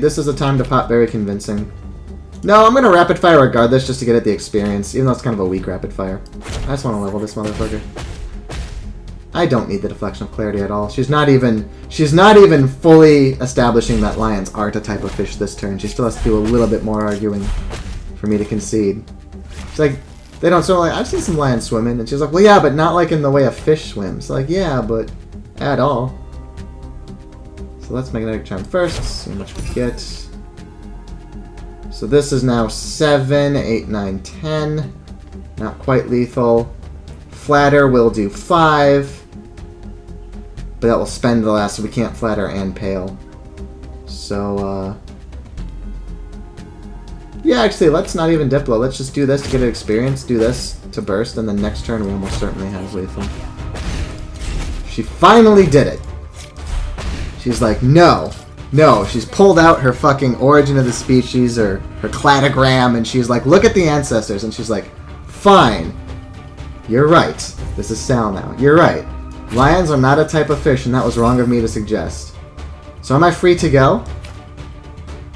this is a time to pop very convincing. No, I'm gonna rapid fire regardless just to get at the experience, even though it's kind of a weak rapid fire. I just want to level this motherfucker. I don't need the deflection of clarity at all. She's not even fully establishing that lions aren't a type of fish this turn. She still has to do a little bit more arguing for me to concede. She's like, they don't swim. Like, I've seen some lions swimming, and she's like, well, yeah, but not like in the way a fish swims. Like, yeah, but at all. So let's Magnetic Charm first, see how much we get. So this is now 7, 8, 9, 10. Not quite lethal. Flatter will do 5. But that will spend the last, so we can't flatter and pale. So, yeah, actually, let's not even Diplo. Let's just do this to get an experience, do this to burst, and then next turn we almost certainly have lethal. She finally did it. She's like, no. She's pulled out her fucking Origin of the Species, or her cladogram, and she's like, look at the ancestors, and she's like, fine. You're right. This is Sal now. You're right. Lions are not a type of fish, and that was wrong of me to suggest. So am I free to go?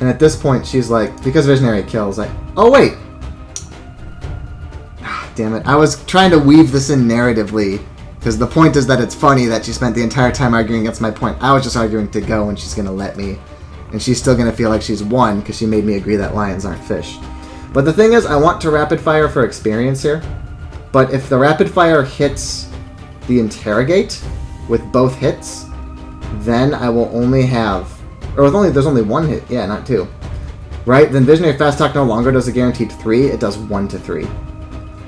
And at this point, she's like, because Visionary kills, oh wait! Damn it. I was trying to weave this in narratively, because the point is that it's funny that she spent the entire time arguing against my point. I was just arguing to go, and she's going to let me. And she's still going to feel like she's won, because she made me agree that lions aren't fish. But the thing is, I want to rapid fire for experience here. But if the rapid fire hits the interrogate with both hits, then I will only have, or there's only one hit, yeah, not 2. Right? Then Visionary Fast Talk no longer does a guaranteed 3, it does 1 to 3.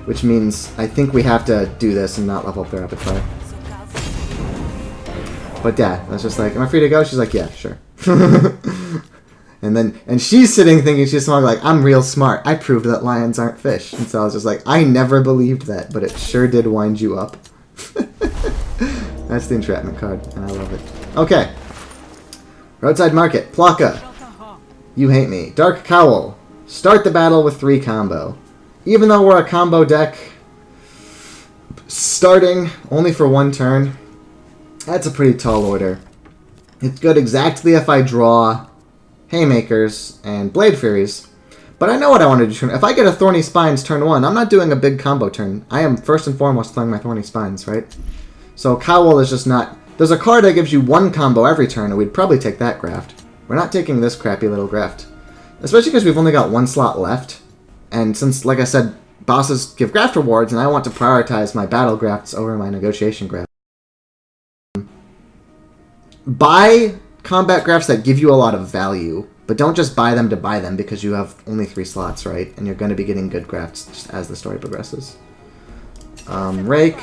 Which means I think we have to do this and not level up the rapid fire. But yeah, that's just like, am I free to go? She's like, yeah, sure. And she's sitting thinking she's smart, like, I'm real smart. I proved that lions aren't fish. And so I was just like, I never believed that, but it sure did wind you up. That's the entrapment card, and I love it. Okay. Roadside Market. Plaka. You hate me. Dark Cowl. Start the battle with 3 combo. Even though we're a combo deck, starting only for 1 turn, that's a pretty tall order. It's good exactly if I draw Haymakers and Blade Furies, but I know what I want to do. If I get a Thorny Spines turn 1, I'm not doing a big combo turn. I am first and foremost playing my Thorny Spines, right? So Cowl is just not... There's a card that gives you 1 combo every turn, and we'd probably take that graft. We're not taking this crappy little graft. Especially because we've only got 1 slot left. And since, like I said, bosses give graft rewards, and I want to prioritize my battle grafts over my negotiation grafts. Buy combat grafts that give you a lot of value, but don't just buy them to buy them because you have only 3 slots, right? And you're going to be getting good grafts just as the story progresses. Rake.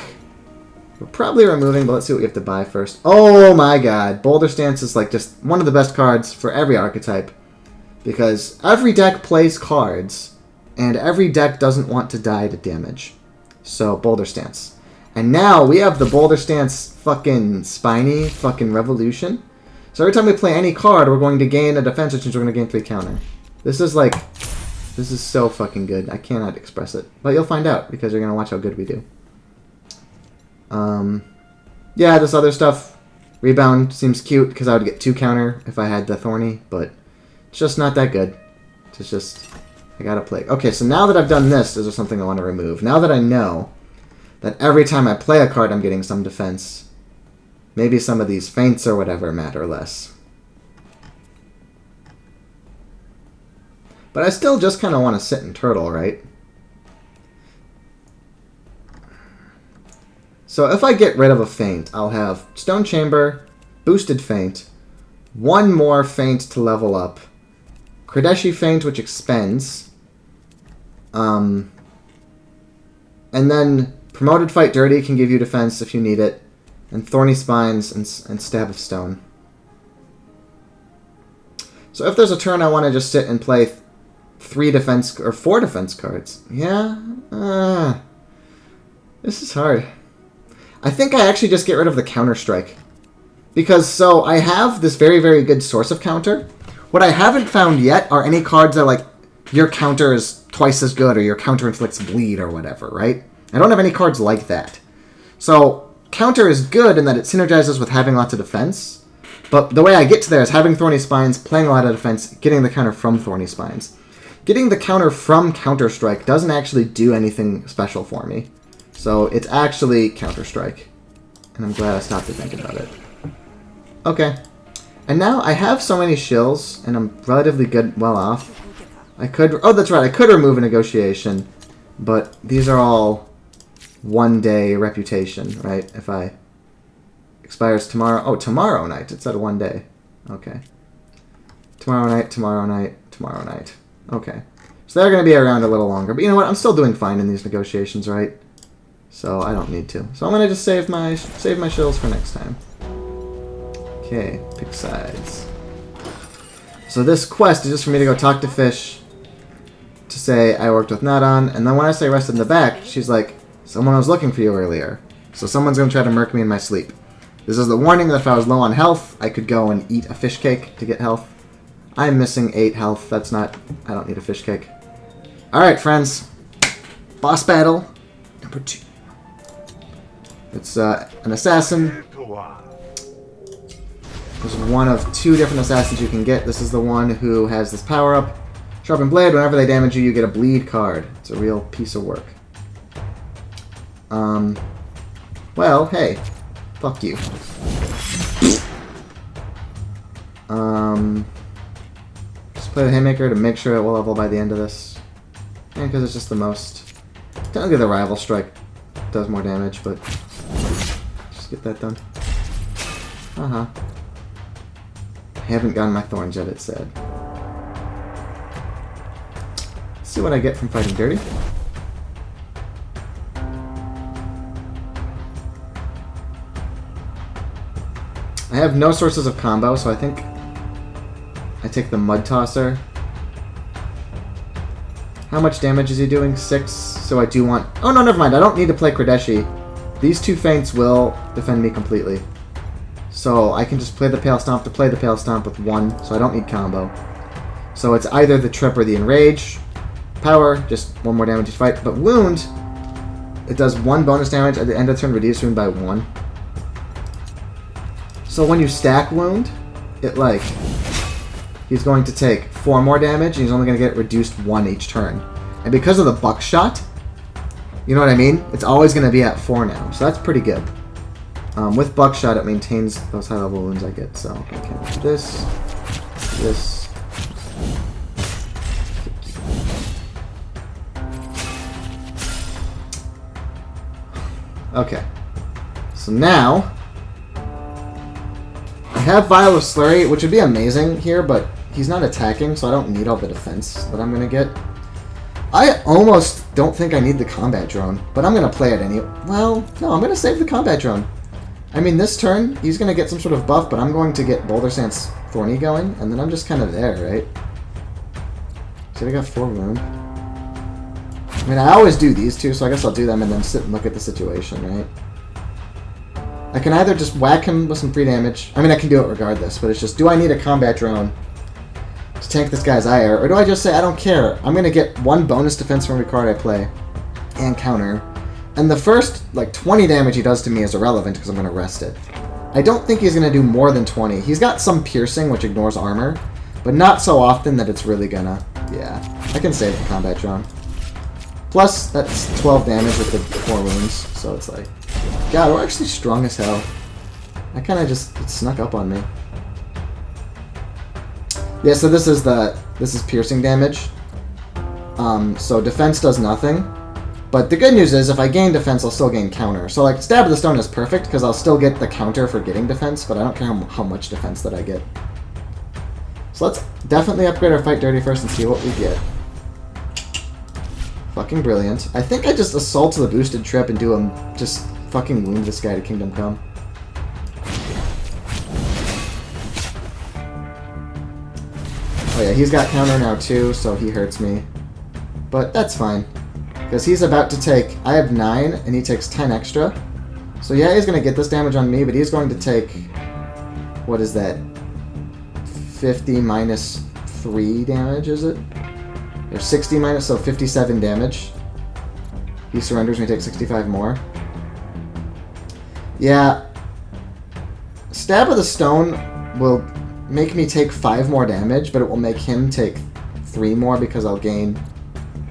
We're probably removing, but let's see what we have to buy first. Oh my god. Boulder Stance is like just one of the best cards for every archetype. Because every deck plays cards, and every deck doesn't want to die to damage. So, Boulder Stance. And now we have the Boulder Stance fucking Spiny fucking Revolution. So every time we play any card, we're going to gain a defense, which means we're going to gain 3 counter. This is like... This is so fucking good. I cannot express it. But you'll find out, because you're going to watch how good we do. Yeah, this other stuff. Rebound seems cute, because I would get 2 counter if I had the Thorny, but it's just not that good. It's just... I gotta play. Okay, so now that I've done this, is there something I want to remove? Now that I know that every time I play a card, I'm getting some defense, maybe some of these feints or whatever matter less. But I still just kind of want to sit and turtle, right? So if I get rid of a feint, I'll have Stone Chamber, boosted feint, 1 more feint to level up, Kodeshi feint, which expends, and then Promoted Fight Dirty can give you defense if you need it, and Thorny Spines and Stab of Stone. So if there's a turn I want to just sit and play 3 defense or 4 defense cards, yeah, this is hard. I think I actually just get rid of the Counter Strike, because so I have this very, very good source of counter. What I haven't found yet are any cards that, like, your counter is twice as good or your counter inflicts bleed or whatever, right? I don't have any cards like that. So, counter is good in that it synergizes with having lots of defense, but the way I get to there is having Thorny Spines, playing a lot of defense, getting the counter from Thorny Spines. Getting the counter from Counter-Strike doesn't actually do anything special for me. So, it's actually Counter-Strike. And I'm glad I stopped to think about it. Okay. And now I have so many shills, and I'm relatively well off. I could... Oh, that's right. I could remove a negotiation. But these are all 1-day reputation, right? If I... Expires tomorrow... Oh, tomorrow night. It said 1 day. Okay. Tomorrow night, tomorrow night, tomorrow night. Okay. So they're going to be around a little longer. But you know what? I'm still doing fine in these negotiations, right? So I don't need to. So I'm going to just save my shills for next time. Okay, pick sides. So this quest is just for me to go talk to Fish to say I worked with Nadon, and then when I say rested in the back, she's like, someone was looking for you earlier. So someone's going to try to murk me in my sleep. This is the warning that if I was low on health, I could go and eat a fish cake to get health. I'm missing 8 health. That's not... I don't need a fish cake. Alright, friends. Boss battle number 2. It's an assassin. There's one of 2 different assassins you can get. This is the one who has this power-up. Sharpened Blade, whenever they damage you, you get a bleed card. It's a real piece of work. Well, hey. Fuck you. Just play the Haymaker to make sure it will level by the end of this. And because it's just the most... Technically the Rival Strike does more damage, but... Just get that done. Uh-huh. I haven't gotten my thorns yet, it said. Let's see what I get from fighting dirty. I have no sources of combo, so I think I take the Mud Tosser. How much damage is he doing? 6. So I do want... Oh, no, never mind. I don't need to play Kodeshi These two feints will defend me completely. So I can just play the Pale Stomp to play the Pale Stomp with 1, so I don't need combo. So it's either the Trip or the Enrage. Power, just 1 more damage each fight. But Wound, it does 1 bonus damage at the end of the turn, reduce Wound by 1. So when you stack Wound, it like... He's going to take 4 more damage, and he's only going to get reduced 1 each turn. And because of the Buckshot, you know what I mean? It's always going to be at 4 now, so that's pretty good. With Buckshot, it maintains those high-level wounds I get, so I can do this, this. Okay. So now, I have Vial of Slurry, which would be amazing here, but he's not attacking, so I don't need all the defense that I'm going to get. I almost don't think I need the Combat Drone, but I'm going to play it anyway. Well, no, I'm going to save the Combat Drone. I mean, this turn, he's going to get some sort of buff, but I'm going to get Boulder Stance Thorny going, and then I'm just kind of there, right? So I got 4 wound. I mean, I always do these two, so I guess I'll do them and then sit and look at the situation, right? I can either just whack him with some free damage. I mean, I can do it regardless, but it's just, do I need a Combat Drone to tank this guy's ire, or do I just say, I don't care, I'm going to get 1 bonus defense from every card I play, and counter. And the first, like, 20 damage he does to me is irrelevant because I'm going to rest it. I don't think he's going to do more than 20. He's got some piercing, which ignores armor, but not so often that it's really gonna... Yeah, I can save the Combat Drone. Plus, that's 12 damage with the 4 wounds, so it's like... God, we're actually strong as hell. I kind of just... It snuck up on me. Yeah, so this is piercing damage. So defense does nothing. But the good news is, if I gain defense, I'll still gain counter. So, like, Stab of the Stone is perfect, because I'll still get the counter for getting defense, but I don't care how much defense that I get. So let's definitely upgrade our Fight Dirty first and see what we get. Fucking brilliant. I think I just assault the boosted trip and do him, just fucking wound this guy to Kingdom Come. Oh yeah, he's got counter now too, so he hurts me. But that's fine. Because he's about to take... I have 9, and he takes 10 extra. So yeah, he's going to get this damage on me, but he's going to take... What is that? 50 minus 3 damage, is it? Or 60 minus... So 57 damage. He surrenders and he takes 65 more. Yeah. Stab of the Stone will make me take 5 more damage, but it will make him take 3 more because I'll gain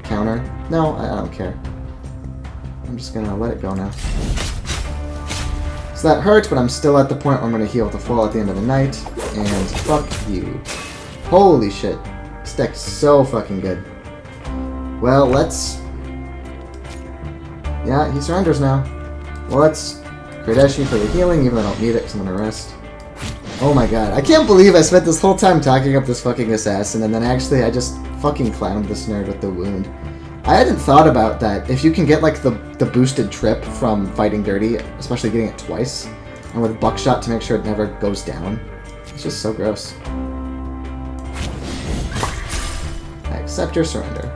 counter. No, I don't care. I'm just gonna let it go now. So that hurts, but I'm still at the point where I'm gonna heal with a full at the end of the night. And fuck you. Holy shit. This deck's so fucking good. Well, let's... Yeah, he surrenders now. Well, let's Kradeshi for the healing, even though I don't need it because I'm gonna rest. Oh my god. I can't believe I spent this whole time talking up this fucking assassin, and then actually I just fucking clowned this nerd with the wound. I hadn't thought about that. If you can get, like, the boosted trip from Fighting Dirty, especially getting it twice, and with Buckshot to make sure it never goes down. It's just so gross. I accept your surrender.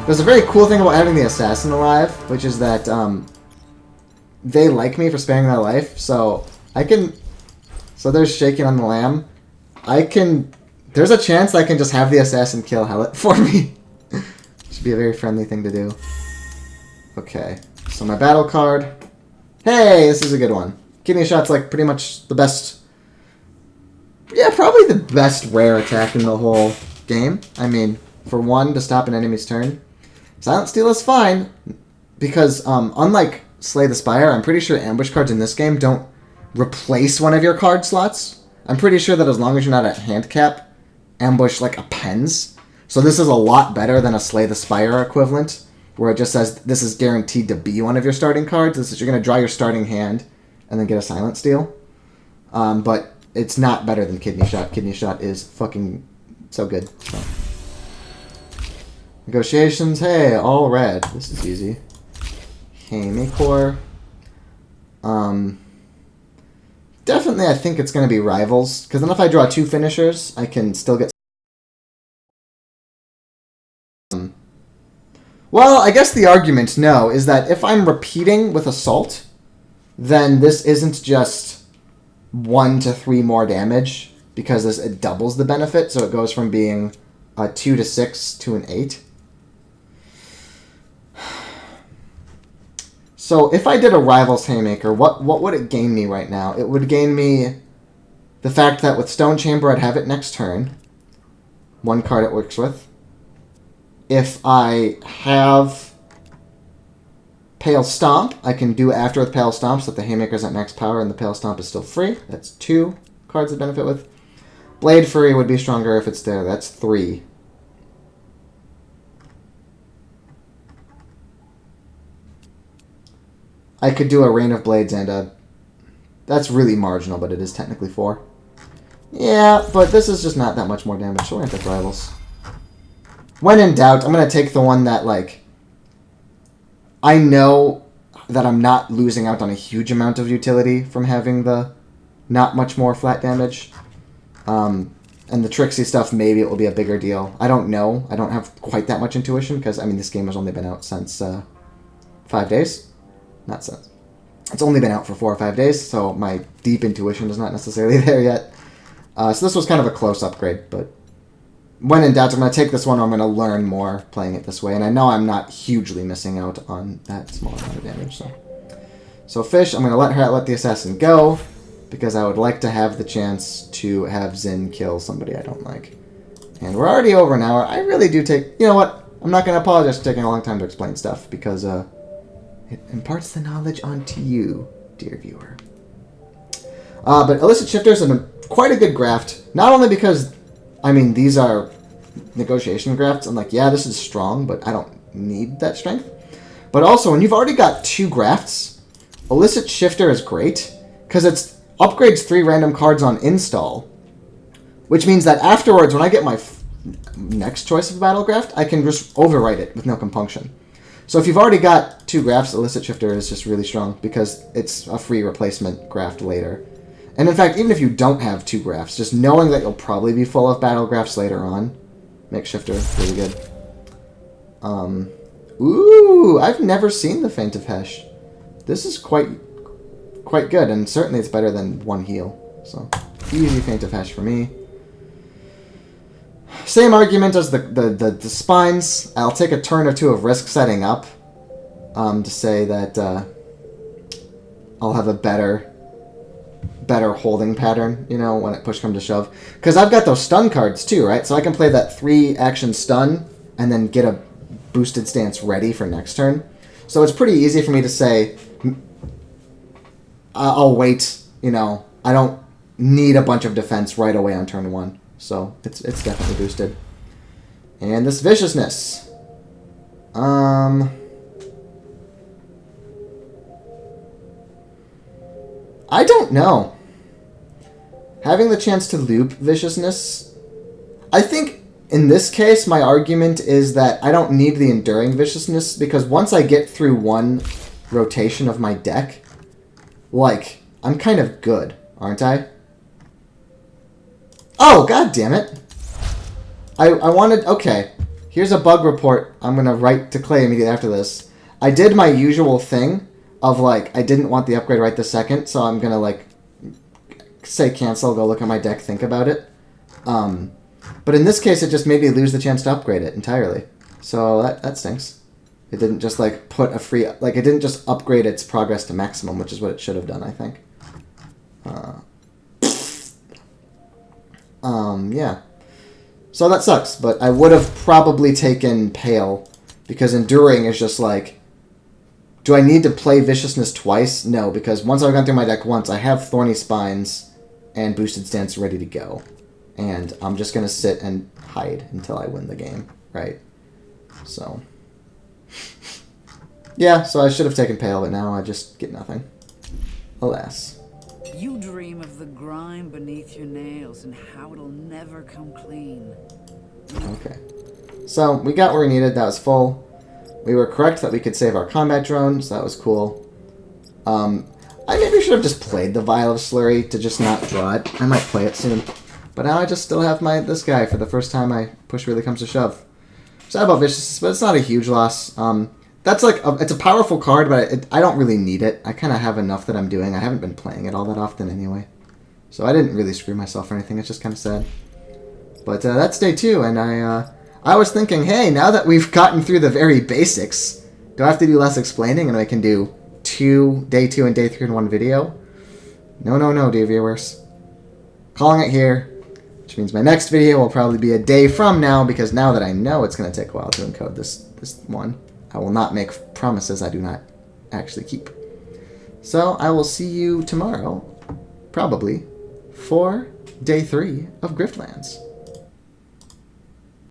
There's a very cool thing about having the assassin alive, which is that, they like me for sparing their life, so I can... So there's Shaking on the Lamb. I can... There's a chance I can just have the assassin kill Hellet for me. Should be a very friendly thing to do. Okay, so my battle card. Hey, this is a good one. Kidney Shot's like pretty much the best... Yeah, probably the best rare attack in the whole game. I mean, for 1 to stop an enemy's turn. Silent Steal is fine, because unlike Slay the Spire, I'm pretty sure ambush cards in this game don't replace one of your card slots. I'm pretty sure that as long as you're not at hand cap, ambush like appends. So this is a lot better than a Slay the Spire equivalent, where it just says this is guaranteed to be one of your starting cards. This is you're going to draw your starting hand and then get a Silent Steal. But it's not better than Kidney Shot. Kidney Shot is fucking so good. So. Negotiations. Hey, all red. This is easy. Okay, Maycore. Definitely I think it's going to be Rivals, because then if I draw 2 finishers, I can still get... Well, I guess the argument, no, is that if I'm repeating with Assault, then this isn't just 1 to 3 more damage, because it doubles the benefit, so it goes from being a 2 to 6 to an 8. So if I did a Rival's Haymaker, what would it gain me right now? It would gain me the fact that with Stone Chamber, I'd have it next turn. 1 card it works with. If I have Pale Stomp, I can do after with Pale Stomp so that the Haymaker's at max power and the Pale Stomp is still free. That's 2 cards to benefit with. Blade Fury would be stronger if it's there. That's 3. I could do a Rain of Blades and a... That's really marginal, but it is technically 4. Yeah, but this is just not that much more damage, so we're going to take Rivals. When in doubt, I'm going to take the one that, like... I know that I'm not losing out on a huge amount of utility from having the not much more flat damage. And the Trixie stuff, maybe it will be a bigger deal. I don't know. I don't have quite that much intuition, because, I mean, this game has only been out since 5 days. Not since. It's only been out for 4 or 5 days, so my deep intuition is not necessarily there yet. So this was kind of a close upgrade, but when in doubt, I'm going to take this one, or I'm going to learn more playing it this way, and I know I'm not hugely missing out on that small amount of damage. So Fish, I'm going to let the Assassin go, because I would like to have the chance to have Zin kill somebody I don't like. And we're already over an hour. I really do take... You know what? I'm not going to apologize for taking a long time to explain stuff, because... it imparts the knowledge onto you, dear viewer. But Illicit Shifters are quite a good graft. Not only because, I mean, these are negotiation grafts. I'm like, yeah, this is strong, but I don't need that strength. But also, when you've already got 2 grafts, Illicit Shifter is great, because it upgrades 3 random cards on install. Which means that afterwards, when I get my next choice of battle graft, I can just overwrite it with no compunction. So if you've already got 2 grafts, Illicit Shifter is just really strong because it's a free replacement graft later. And in fact, even if you don't have 2 grafts, just knowing that you'll probably be full of battle grafts later on makes Shifter really good. Ooh, I've never seen the Feint of Hesh. This is quite good, and certainly it's better than 1 heal. So, easy Feint of Hesh for me. Same argument as the spines. I'll take a turn or 2 of risk setting up to say that I'll have a better holding pattern, you know, when it push comes to shove. Because I've got those stun cards too, right? So I can play that 3-action stun and then get a boosted stance ready for next turn. So it's pretty easy for me to say, I'll wait, you know, I don't need a bunch of defense right away on turn 1. So it's definitely boosted. And this Viciousness. I don't know. Having the chance to loop Viciousness, I think in this case my argument is that I don't need the Enduring Viciousness, because once I get through 1 rotation of my deck, like, I'm kind of good, aren't I? Oh, god damn it. I wanted... Okay. Here's a bug report I'm going to write to Clay immediately after this. I did my usual thing of, like, I didn't want the upgrade right this second, so I'm going to, like, say cancel, go look at my deck, think about it. But in this case, it just made me lose the chance to upgrade it entirely. So that stinks. It didn't just, like, put a free... Like, it didn't just upgrade its progress to maximum, which is what it should have done, I think. Yeah. So that sucks, but I would have probably taken Pale, because Enduring is just like, do I need to play Viciousness twice? No, because once I've gone through my deck once, I have Thorny Spines and Boosted Stance ready to go. And I'm just going to sit and hide until I win the game, right? So, yeah, so I should have taken Pale, but now I just get nothing. Alas. You dream of the grime beneath your nails and how it'll never come clean. Okay. So, we got where we needed. That was full. We were correct that we could save our combat drone, so that was cool. I maybe should have just played the Vial of Slurry to just not draw it. I might play it soon. But now I just still have this guy for the first time push really comes to shove. Sad about Viciousness, but it's not a huge loss. That's like it's a powerful card, but I don't really need it. I kind of have enough that I'm doing. I haven't been playing it all that often anyway, so I didn't really screw myself or anything. It's just kind of sad. But that's day 2, and I was thinking, hey, now that we've gotten through the very basics, do I have to do less explaining, and I can do day 2 and day 3 in one video? No, dear viewers. Calling it here, which means my next video will probably be a day from now, because now that I know it's going to take a while to encode this one, I will not make promises I do not actually keep. So I will see you tomorrow, probably, for day 3 of Griftlands.